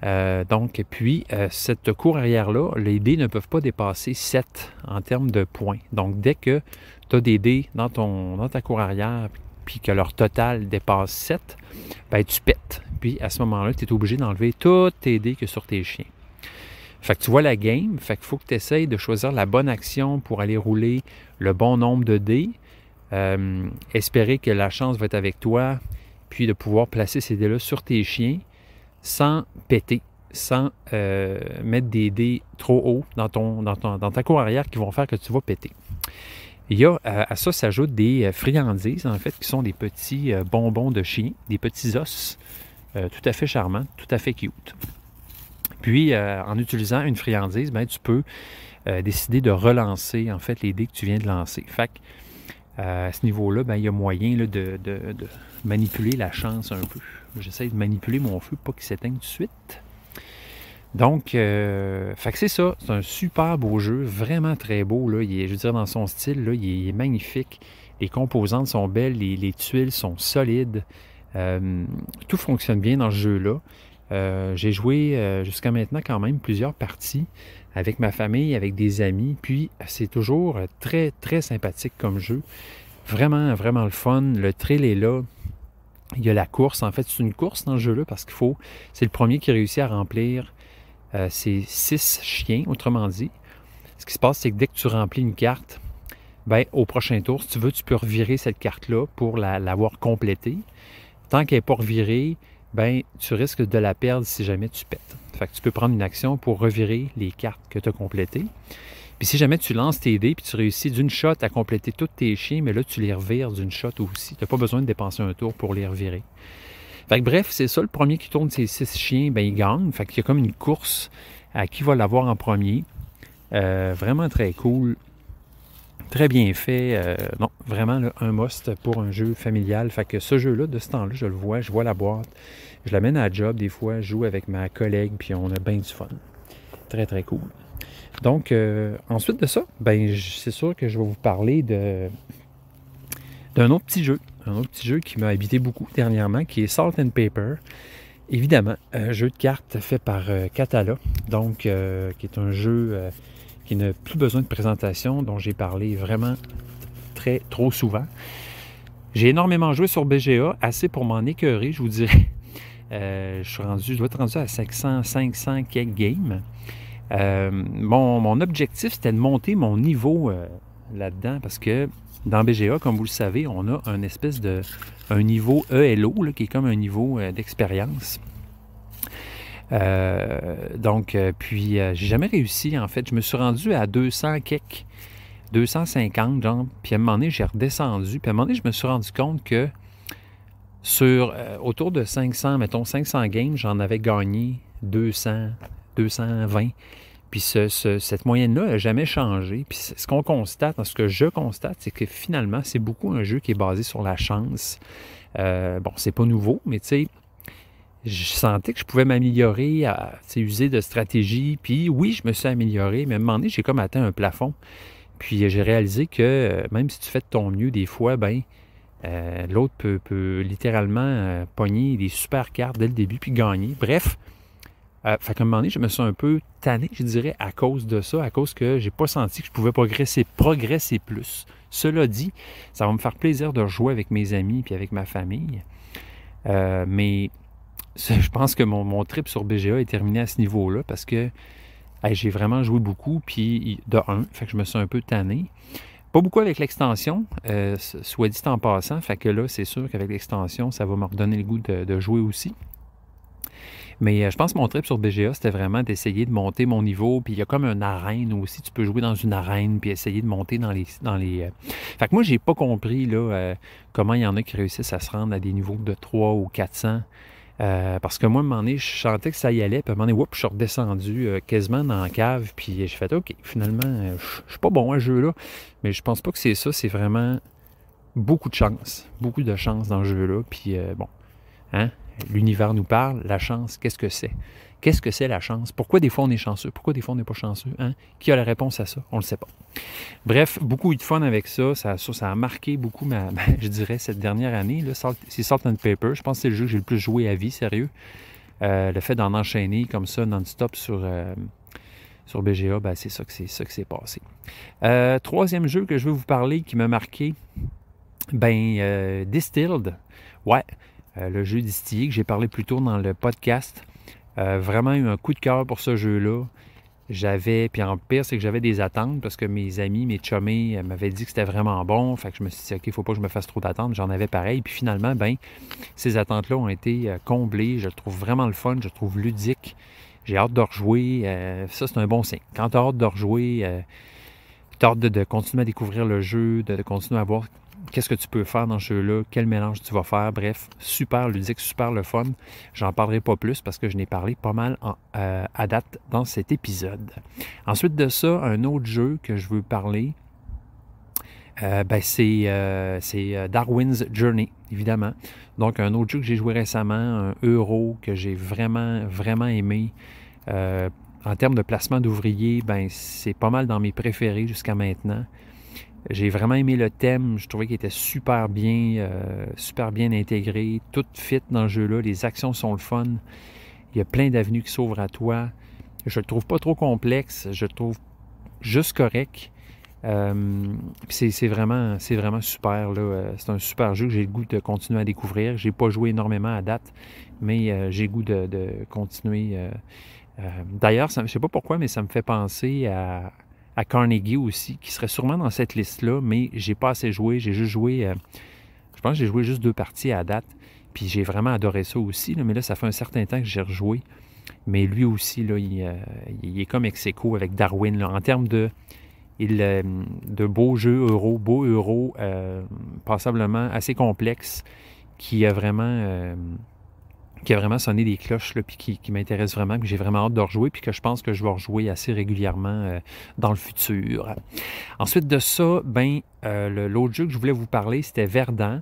Cette cour arrière-là, les dés ne peuvent pas dépasser 7 en termes de points. Donc, dès que tu as des dés dans ta cour arrière, puis que leur total dépasse 7, tu pètes. Puis à ce moment-là, tu es obligé d'enlever tous tes dés que sur tes chiens. Fait que tu vois la game, fait qu'il faut que tu essayes de choisir la bonne action pour aller rouler le bon nombre de dés, espérer que la chance va être avec toi, puis de pouvoir placer ces dés-là sur tes chiens sans péter, sans mettre des dés trop hauts dans ta cour arrière qui vont faire que tu vas péter. Il y a, à ça s'ajoutent des friandises, en fait, qui sont des petits bonbons de chien, des petits os tout à fait charmants, tout à fait cute. Puis, en utilisant une friandise, tu peux décider de relancer, en fait, les dés que tu viens de lancer. Fait que, à ce niveau-là, il y a moyen là, de manipuler la chance un peu. J'essaie de manipuler mon feu pour pas qu'il s'éteigne tout de suite. Donc, fait que c'est ça. C'est un super beau jeu, vraiment très beau. Là. Je veux dire, dans son style, là, il est magnifique. Les composantes sont belles, les tuiles sont solides. Tout fonctionne bien dans ce jeu-là. J'ai joué jusqu'à maintenant quand même plusieurs parties avec ma famille, avec des amis. Puis, c'est toujours très, très sympathique comme jeu. Vraiment, vraiment le fun. Le thrill est là. Il y a la course. En fait, c'est une course dans ce jeu-là parce c'est le premier qui réussit à remplir ces 6 chiens, autrement dit. Ce qui se passe, c'est que dès que tu remplis une carte, au prochain tour, si tu veux, tu peux revirer cette carte-là pour l'avoir complétée. Tant qu'elle n'est pas revirée, tu risques de la perdre si jamais tu pètes. Fait que tu peux prendre une action pour revirer les cartes que tu as complétées. Puis si jamais tu lances tes dés puis tu réussis d'une shot à compléter tous tes chiens, mais là, tu les revires d'une shot aussi. Tu n'as pas besoin de dépenser un tour pour les revirer. Fait que bref, c'est ça, le premier qui tourne ses 6 chiens, il gagne. Fait qu'il y a comme une course à qui va l'avoir en premier. Vraiment très cool. Très bien fait. Non, vraiment là, un must pour un jeu familial. Fait que ce jeu-là, de ce temps-là, je vois la boîte. Je l'amène à la job des fois, je joue avec ma collègue, puis on a bien du fun. Très, très cool. Donc, ensuite de ça, c'est sûr que je vais vous parler d'un autre petit jeu. Un autre petit jeu qui m'a habité beaucoup dernièrement, qui est Salt and Paper. Évidemment, un jeu de cartes fait par Catala, donc qui est un jeu qui n'a plus besoin de présentation, dont j'ai parlé vraiment trop souvent. J'ai énormément joué sur BGA, assez pour m'en écœurer, je vous dirais. Je dois être rendu à 500 quelques games. Mon objectif, c'était de monter mon niveau là-dedans parce que dans BGA, comme vous le savez, on a un niveau ELO, là, qui est comme un niveau d'expérience. Puis j'ai jamais réussi, en fait. Je me suis rendu à 200 quelques, 250, genre, puis à un moment donné, j'ai redescendu. Puis à un moment donné, je me suis rendu compte que sur autour de 500 games, j'en avais gagné 200, 220. Puis cette moyenne-là n'a jamais changé. Puis ce qu'on constate, ce que je constate, c'est que finalement, c'est beaucoup un jeu qui est basé sur la chance. C'est pas nouveau, mais tu sais, je sentais que je pouvais m'améliorer, user de stratégie. Puis oui, je me suis amélioré, mais à un moment donné, j'ai comme atteint un plafond. Puis j'ai réalisé que même si tu fais de ton mieux, des fois, l'autre peut littéralement pogner des super cartes dès le début puis gagner. Bref, fait qu'à un moment donné, je me suis un peu tanné, je dirais, à cause de ça, à cause que j'ai pas senti que je pouvais progresser plus. Cela dit, ça va me faire plaisir de jouer avec mes amis puis avec ma famille. Mais je pense que mon trip sur BGA est terminé à ce niveau-là parce que j'ai vraiment joué beaucoup, puis fait que je me suis un peu tanné. Pas beaucoup avec l'extension, soit dit en passant, fait que là, c'est sûr qu'avec l'extension, ça va me redonner le goût de jouer aussi. Mais je pense que mon trip sur BGA, c'était vraiment d'essayer de monter mon niveau, puis il y a comme une arène aussi, tu peux jouer dans une arène, puis essayer de monter dans les... Fait que moi, j'ai pas compris là, comment il y en a qui réussissent à se rendre à des niveaux de 3 ou 400. Parce que moi, à un moment donné, je sentais que ça y allait, puis à un moment donné, je suis redescendu quasiment dans la cave, puis j'ai fait, OK, finalement, je suis pas bon à ce jeu-là, mais je pense pas que c'est ça, c'est vraiment beaucoup de chance dans ce jeu-là, puis l'univers nous parle, la chance, qu'est-ce que c'est? Qu'est-ce que c'est la chance? Pourquoi des fois on est chanceux? Pourquoi des fois on n'est pas chanceux? Hein? Qui a la réponse à ça? On ne le sait pas. Bref, beaucoup de fun avec ça. Ça a marqué beaucoup je dirais, cette dernière année. Là, c'est Salt and Paper. Je pense que c'est le jeu que j'ai le plus joué à vie, sérieux. Le fait d'en enchaîner comme ça, non-stop sur BGA, c'est ça que c'est passé. Troisième jeu que je veux vous parler qui m'a marqué, Distilled. Ouais, le jeu distillé que j'ai parlé plus tôt dans le podcast. Vraiment eu un coup de cœur pour ce jeu-là. Puis en pire, c'est que j'avais des attentes parce que mes amis, mes chummés m'avaient dit que c'était vraiment bon. Fait que je me suis dit, OK, il ne faut pas que je me fasse trop d'attentes. J'en avais pareil. Puis finalement, ces attentes-là ont été comblées. Je le trouve vraiment le fun. Je le trouve ludique. J'ai hâte de rejouer. Ça, c'est un bon signe. Quand tu as hâte de rejouer, tu as hâte de continuer à découvrir le jeu, de continuer à voir qu'est-ce que tu peux faire dans ce jeu-là, quel mélange tu vas faire. Bref, super ludique, super le fun. J'en parlerai pas plus parce que je n'ai parlé pas mal à date dans cet épisode. Ensuite de ça, un autre jeu que je veux parler, c'est Darwin's Journey, évidemment. Donc, un autre jeu que j'ai joué récemment, un euro que j'ai vraiment, vraiment aimé. En termes de placement d'ouvriers, c'est pas mal dans mes préférés jusqu'à maintenant. J'ai vraiment aimé le thème, je trouvais qu'il était super bien intégré, tout fit dans le jeu-là, les actions sont le fun, il y a plein d'avenues qui s'ouvrent à toi. Je le trouve pas trop complexe, je le trouve juste correct. C'est vraiment super, là. C'est un super jeu que j'ai le goût de continuer à découvrir. J'ai pas joué énormément à date, mais j'ai le goût de continuer. D'ailleurs, je sais pas pourquoi, mais ça me fait penser à Carnegie aussi, qui serait sûrement dans cette liste-là, mais j'ai pas assez joué. J'ai juste joué, je pense que j'ai joué juste 2 parties à date, puis j'ai vraiment adoré ça aussi, là, mais là, ça fait un certain temps que j'ai rejoué. Mais lui aussi, là, il est comme ex-aequo avec Darwin, là, en termes de beaux jeux euro, passablement assez complexe, qui a vraiment sonné des cloches, là, puis qui m'intéresse vraiment, que j'ai vraiment hâte de rejouer, puis que je pense que je vais rejouer assez régulièrement dans le futur. Ensuite de ça, l'autre jeu que je voulais vous parler, c'était Verdant.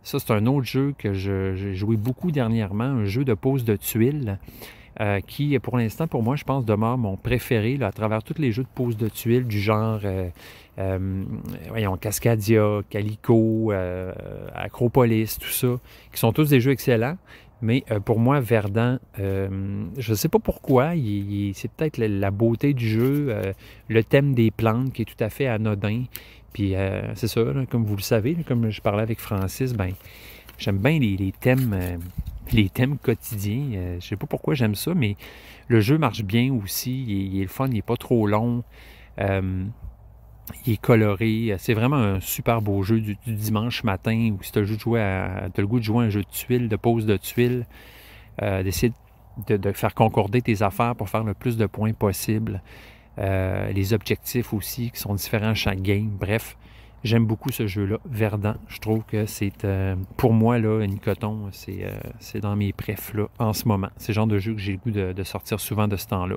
Ça, c'est un autre jeu que j'ai joué beaucoup dernièrement, un jeu de pose de tuiles, qui, pour l'instant, pour moi, je pense, demeure mon préféré là, à travers tous les jeux de pose de tuiles du genre Cascadia, Calico, Acropolis, tout ça, qui sont tous des jeux excellents. Mais pour moi, Verdant, je ne sais pas pourquoi, c'est peut-être la beauté du jeu, le thème des plantes qui est tout à fait anodin. Puis c'est ça, là, comme vous le savez, là, comme je parlais avec Francis, j'aime bien les thèmes les thèmes quotidiens. Je ne sais pas pourquoi j'aime ça, mais le jeu marche bien aussi. Il est le fun, il n'est pas trop long. Il est coloré. C'est vraiment un super beau jeu du dimanche matin où si tu as le goût de jouer à un jeu de tuiles, de pose de tuiles, d'essayer de faire concorder tes affaires pour faire le plus de points possible. Les objectifs aussi qui sont différents à chaque game. Bref, j'aime beaucoup ce jeu-là, Verdant. Je trouve que c'est, pour moi, là, Nicoton, c'est dans mes préfs là, en ce moment. C'est le genre de jeu que j'ai le goût de sortir souvent de ce temps-là.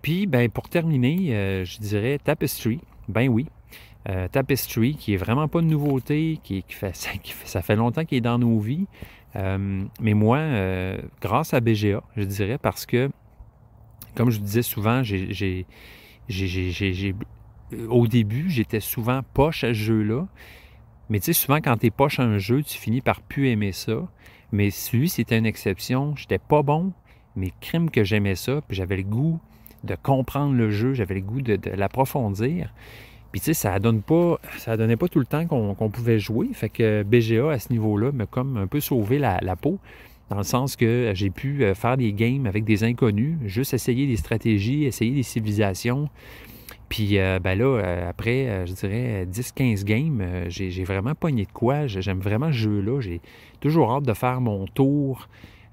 Puis, pour terminer, je dirais Tapestry. Ben oui. Tapestry, qui est vraiment pas de nouveauté, ça fait longtemps qu'il est dans nos vies. Mais moi, grâce à BGA, je dirais, parce que, comme je vous disais souvent, au début, j'étais souvent poche à ce jeu-là. Mais tu sais, souvent, quand tu es poche à un jeu, tu finis par plus aimer ça. Mais celui, c'était une exception. J'étais pas bon, mais crime que j'aimais ça. Puis j'avais le goût de comprendre le jeu. J'avais le goût de l'approfondir. Puis tu sais, ça donnait pas tout le temps qu'on pouvait jouer. Fait que BGA, à ce niveau-là, m'a comme un peu sauvé la peau. Dans le sens que j'ai pu faire des games avec des inconnus. Juste essayer des stratégies, essayer des civilisations. Puis après, je dirais 10-15 games, j'ai vraiment pogné de quoi. J'aime vraiment ce jeu-là. J'ai toujours hâte de faire mon tour.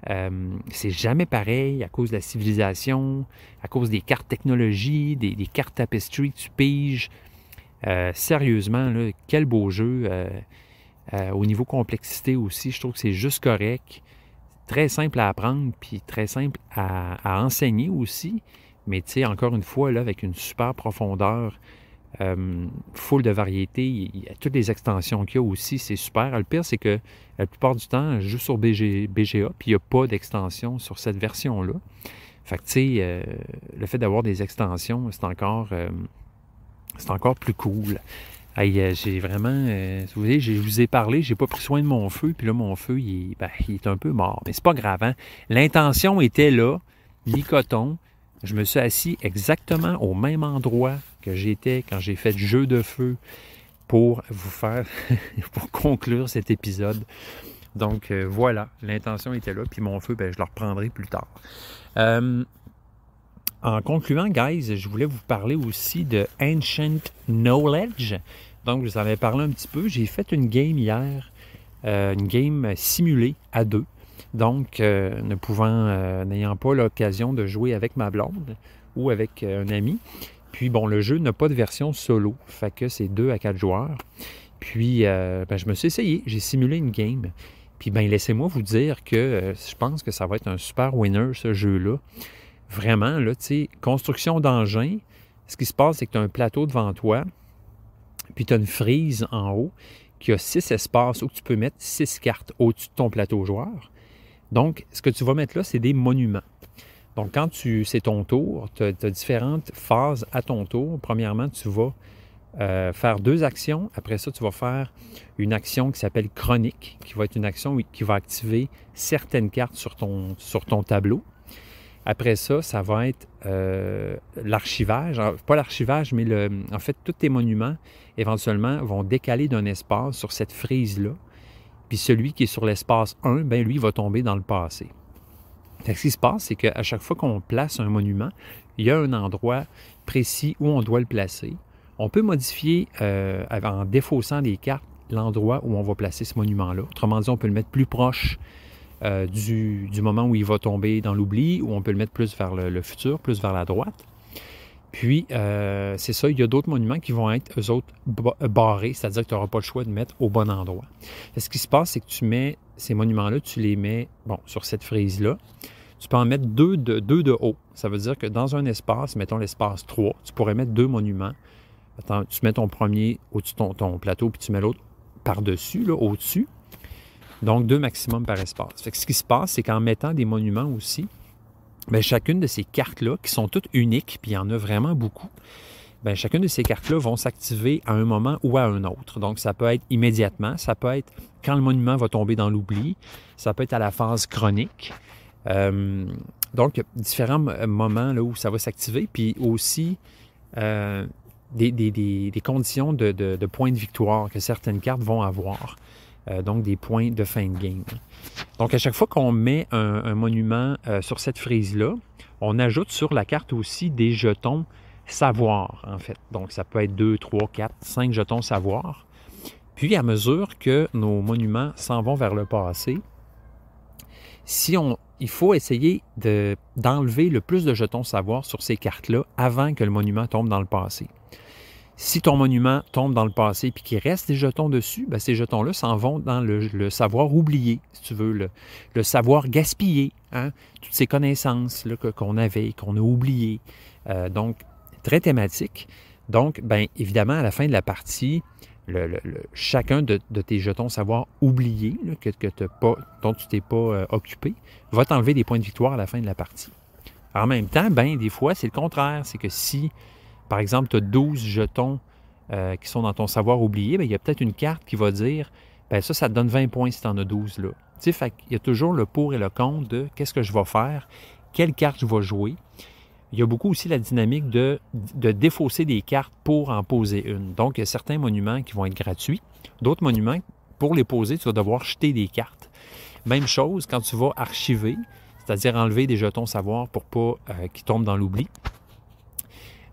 C'est jamais pareil à cause de la civilisation, à cause des cartes technologie, des cartes Tapestry que tu piges. Sérieusement, là, quel beau jeu. Au niveau complexité aussi, je trouve que c'est juste correct. Très simple à apprendre, puis très simple à enseigner aussi. Mais tu sais, encore une fois, là, avec une super profondeur, full de variété, il y a toutes les extensions qu'il y a aussi, c'est super. Le pire, c'est que la plupart du temps, je joue sur BGA, puis il n'y a pas d'extension sur cette version-là. Fait que tu sais, le fait d'avoir des extensions, c'est encore plus cool. Hey, j'ai vraiment... vous voyez, je vous ai parlé, j'ai pas pris soin de mon feu, puis là, mon feu, il est un peu mort. Mais c'est pas grave, hein? L'intention était là, Nicoton. Je me suis assis exactement au même endroit que j'étais quand j'ai fait le jeu de feu pour pour conclure cet épisode. Donc voilà, l'intention était là, puis mon feu, je le reprendrai plus tard. En concluant, guys, je voulais vous parler aussi de Ancient Knowledge. Donc, je vous en avais parlé un petit peu. J'ai fait une game hier, une game simulée à 2. Donc, n'ayant pas l'occasion de jouer avec ma blonde ou avec un ami. Puis, bon, le jeu n'a pas de version solo. Fait que c'est 2 à 4 joueurs. Puis, je me suis essayé. J'ai simulé une game. Puis, laissez-moi vous dire que je pense que ça va être un super winner, ce jeu-là. Vraiment, là, tu sais, construction d'engin. Ce qui se passe, c'est que tu as un plateau devant toi. Puis, tu as une frise en haut qui a 6 espaces où tu peux mettre 6 cartes au-dessus de ton plateau joueur. Donc, ce que tu vas mettre là, c'est des monuments. Donc, quand c'est ton tour, tu as différentes phases à ton tour. Premièrement, tu vas faire 2 actions. Après ça, tu vas faire une action qui s'appelle chronique, qui va être une action qui va activer certaines cartes sur ton tableau. Après ça, ça va être l'archivage. Pas l'archivage, mais en fait, tous tes monuments, éventuellement, vont décaler d'un espace sur cette frise-là. Puis celui qui est sur l'espace 1, lui, va tomber dans le passé. Ce qui se passe, c'est qu'à chaque fois qu'on place un monument, il y a un endroit précis où on doit le placer. On peut modifier, en défaussant des cartes, l'endroit où on va placer ce monument-là. Autrement dit, on peut le mettre plus proche du moment où il va tomber dans l'oubli, ou on peut le mettre plus vers le futur, plus vers la droite. Puis, c'est ça, il y a d'autres monuments qui vont être, eux autres, barrés, c'est-à-dire que tu n'auras pas le choix de mettre au bon endroit. Ce qui se passe, c'est que tu mets ces monuments-là, tu les mets, sur cette frise-là. Tu peux en mettre 2 de haut. Ça veut dire que dans un espace, mettons l'espace 3, tu pourrais mettre 2 monuments. Attends, tu mets ton premier au-dessus de ton plateau, puis tu mets l'autre par-dessus, là, au-dessus. Donc, 2 maximum par espace. Fait que ce qui se passe, c'est qu'en mettant des monuments aussi, chacune de ces cartes-là, qui sont toutes uniques, puis il y en a vraiment beaucoup, chacune de ces cartes-là vont s'activer à un moment ou à un autre. Donc, ça peut être immédiatement, ça peut être quand le monument va tomber dans l'oubli, ça peut être à la phase chronique. Donc, il y a différents moments là, où ça va s'activer, puis aussi des conditions de points de victoire que certaines cartes vont avoir. donc des points de fin de game. Donc, à chaque fois qu'on met un monument sur cette frise-là, on ajoute sur la carte aussi des jetons savoir, en fait. Donc, ça peut être 2, 3, 4, 5 jetons savoir. Puis, à mesure que nos monuments s'en vont vers le passé, il faut essayer d'enlever le plus de jetons savoir sur ces cartes-là avant que le monument tombe dans le passé. Si ton monument tombe dans le passé et qu'il reste des jetons dessus, bien, ces jetons-là s'en vont dans le savoir oublié, si tu veux, le savoir gaspillé, hein? Toutes ces connaissances là, qu'on avait et qu'on a oubliées. Donc, très thématique. Donc, bien, évidemment, à la fin de la partie, chacun de tes jetons savoir oubliés, là, dont tu t'es pas occupé, va t'enlever des points de victoire à la fin de la partie. En même temps, bien, des fois, c'est le contraire. C'est que si, par exemple, tu as 12 jetons qui sont dans ton savoir oublié, bien, il y a peut-être une carte qui va dire, bien, ça te donne 20 points si tu en as 12 là. Tu sais, il y a toujours le pour et le contre de qu'est-ce que je vais faire, quelle carte je vais jouer. Il y a beaucoup aussi la dynamique de défausser des cartes pour en poser une. Donc, il y a certains monuments qui vont être gratuits. D'autres monuments, pour les poser, tu vas devoir jeter des cartes. Même chose quand tu vas archiver, c'est-à-dire enlever des jetons savoir pour pas qu'ils tombent dans l'oubli.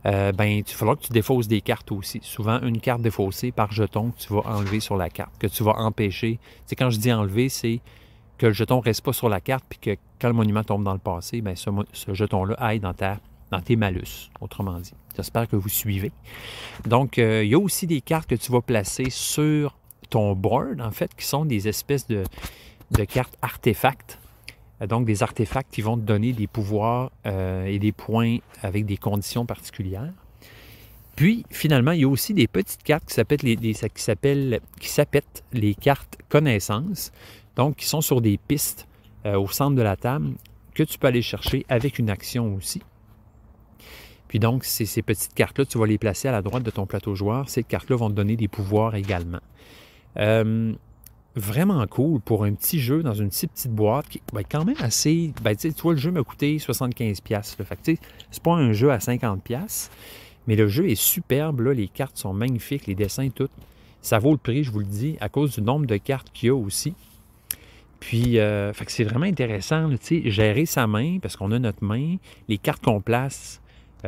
Ben, il faudra que tu défausses des cartes aussi. Souvent, une carte défaussée par jeton que tu vas enlever sur la carte, que tu vas empêcher. C'est quand je dis enlever, c'est que le jeton ne reste pas sur la carte, puis que quand le monument tombe dans le passé, bien, ce jeton-là aille dans tes malus, autrement dit. J'espère que vous suivez. Donc, il y a aussi des cartes que tu vas placer sur ton board, en fait, qui sont des espèces de cartes artefacts. Donc, des artefacts qui vont te donner des pouvoirs et des points avec des conditions particulières. Puis, finalement, il y a aussi des petites cartes qui s'appellent les cartes connaissances, donc qui sont sur des pistes au centre de la table que tu peux aller chercher avec une action aussi. Puis donc, ces petites cartes-là, tu vas les placer à la droite de ton plateau joueur. Ces cartes-là vont te donner des pouvoirs également. Vraiment cool pour un petit jeu dans une petite boîte qui va être quand même assez... Ben, tu vois, le jeu m'a coûté 75$. Fait que, tu sais, c'est pas un jeu à 50$, mais le jeu est superbe. Là, les cartes sont magnifiques, les dessins, tout. Ça vaut le prix, je vous le dis, à cause du nombre de cartes qu'il y a aussi. Puis, fait que c'est vraiment intéressant, tu sais, gérer sa main, parce qu'on a notre main, les cartes qu'on place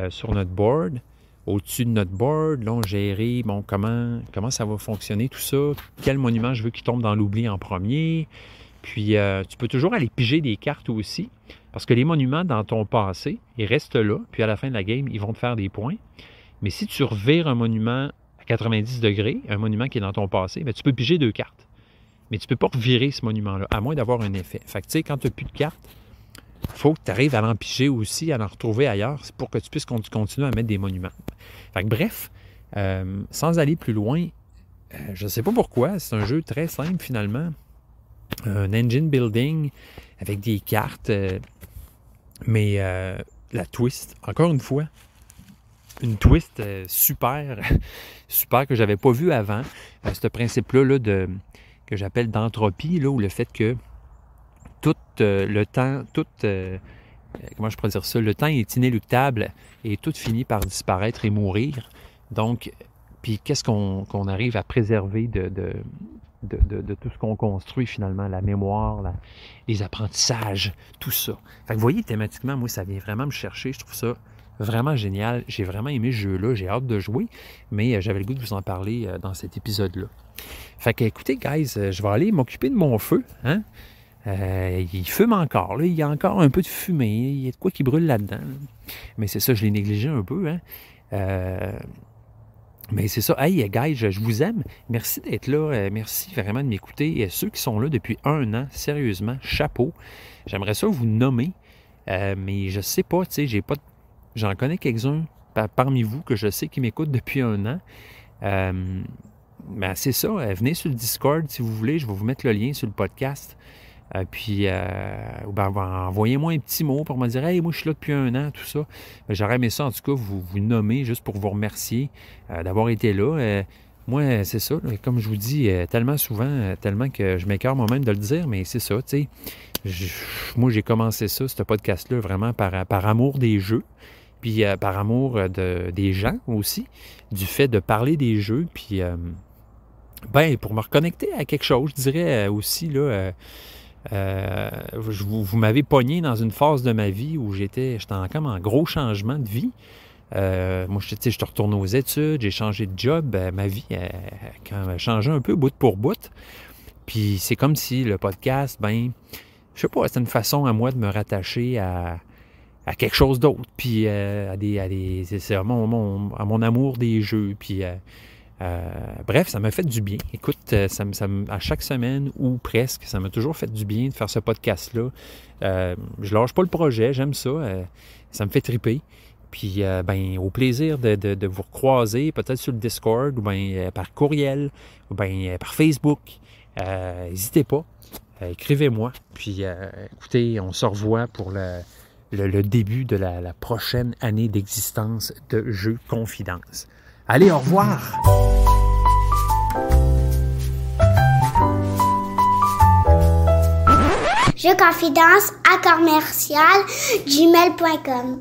sur notre board, au-dessus de notre board, là, on gérer, bon, comment ça va fonctionner, tout ça, quel monument je veux qu'il tombe dans l'oubli en premier. Puis, tu peux toujours aller piger des cartes aussi, parce que les monuments dans ton passé, ils restent là, puis à la fin de la game, ils vont te faire des points. Mais si tu revires un monument à 90 degrés, un monument qui est dans ton passé, bien, tu peux piger 2 cartes. Mais tu ne peux pas revirer ce monument-là, à moins d'avoir un effet. Fait que, tu sais, quand tu n'as plus de cartes, il faut que tu arrives à l'en piger aussi, à l'en retrouver ailleurs, pour que tu puisses continuer à mettre des monuments. Fait que, bref, sans aller plus loin, je ne sais pas pourquoi, c'est un jeu très simple finalement. Un engine building avec des cartes, mais la twist, encore une fois, une twist super que je n'avais pas vu avant. Ce principe-là que j'appelle d'entropie, là, où le fait que tout le temps, comment je pourrais dire ça, le temps est inéluctable et tout finit par disparaître et mourir. Donc, puis qu'est-ce qu'on arrive à préserver de tout ce qu'on construit finalement, la mémoire, les apprentissages, tout ça. Fait que vous voyez, thématiquement, moi, ça vient vraiment me chercher. Je trouve ça vraiment génial. J'ai vraiment aimé ce jeu-là. J'ai hâte de jouer, mais j'avais le goût de vous en parler dans cet épisode-là. Fait que, écoutez, guys, je vais aller m'occuper de mon feu. Hein? Il fume encore. Là. Il y a encore un peu de fumée. Il y a de quoi qui brûle là-dedans. Là. Mais c'est ça, je l'ai négligé un peu. Hein? Mais c'est ça. Hey, guys, je vous aime. Merci d'être là. Merci vraiment de m'écouter. Et ceux qui sont là depuis 1 an, sérieusement, chapeau. J'aimerais ça vous nommer. Mais je sais pas, tu sais, j'en connais quelques-uns parmi vous que je sais qui m'écoutent depuis 1 an. Ben c'est ça. Venez sur le Discord si vous voulez. Je vais vous mettre le lien sur le podcast. Puis, envoyez-moi un petit mot pour me dire « Hey, moi, je suis là depuis 1 an, tout ça. » J'aurais aimé ça, en tout cas, vous nommer juste pour vous remercier d'avoir été là. Moi, c'est ça. Comme je vous dis tellement souvent, tellement que je m'écœure moi-même de le dire, mais c'est ça, tu sais. Moi, j'ai commencé ça, ce podcast-là, vraiment par amour des jeux. Puis par amour des gens aussi, du fait de parler des jeux, puis ben, pour me reconnecter à quelque chose, je dirais aussi, là, vous m'avez pogné dans une phase de ma vie où j'étais comme en gros changement de vie. Moi, je te retourne aux études, j'ai changé de job, ma vie a changé un peu bout pour bout. Puis c'est comme si le podcast, ben, je sais pas, c'est une façon à moi de me rattacher à quelque chose d'autre, puis c'est à mon amour des jeux, puis bref, ça m'a fait du bien. Écoute, à chaque semaine ou presque, ça m'a toujours fait du bien de faire ce podcast-là. Je lâche pas le projet, j'aime ça, ça me fait triper. Puis, ben, au plaisir de vous recroiser, peut-être sur le Discord, ou bien par courriel, ou bien par Facebook. N'hésitez pas, écrivez-moi. Puis, écoutez, on se revoit pour le début de la prochaine année d'existence de Jeux Confidence. Allez, au revoir! Jeux Confidence à commercial gmail.com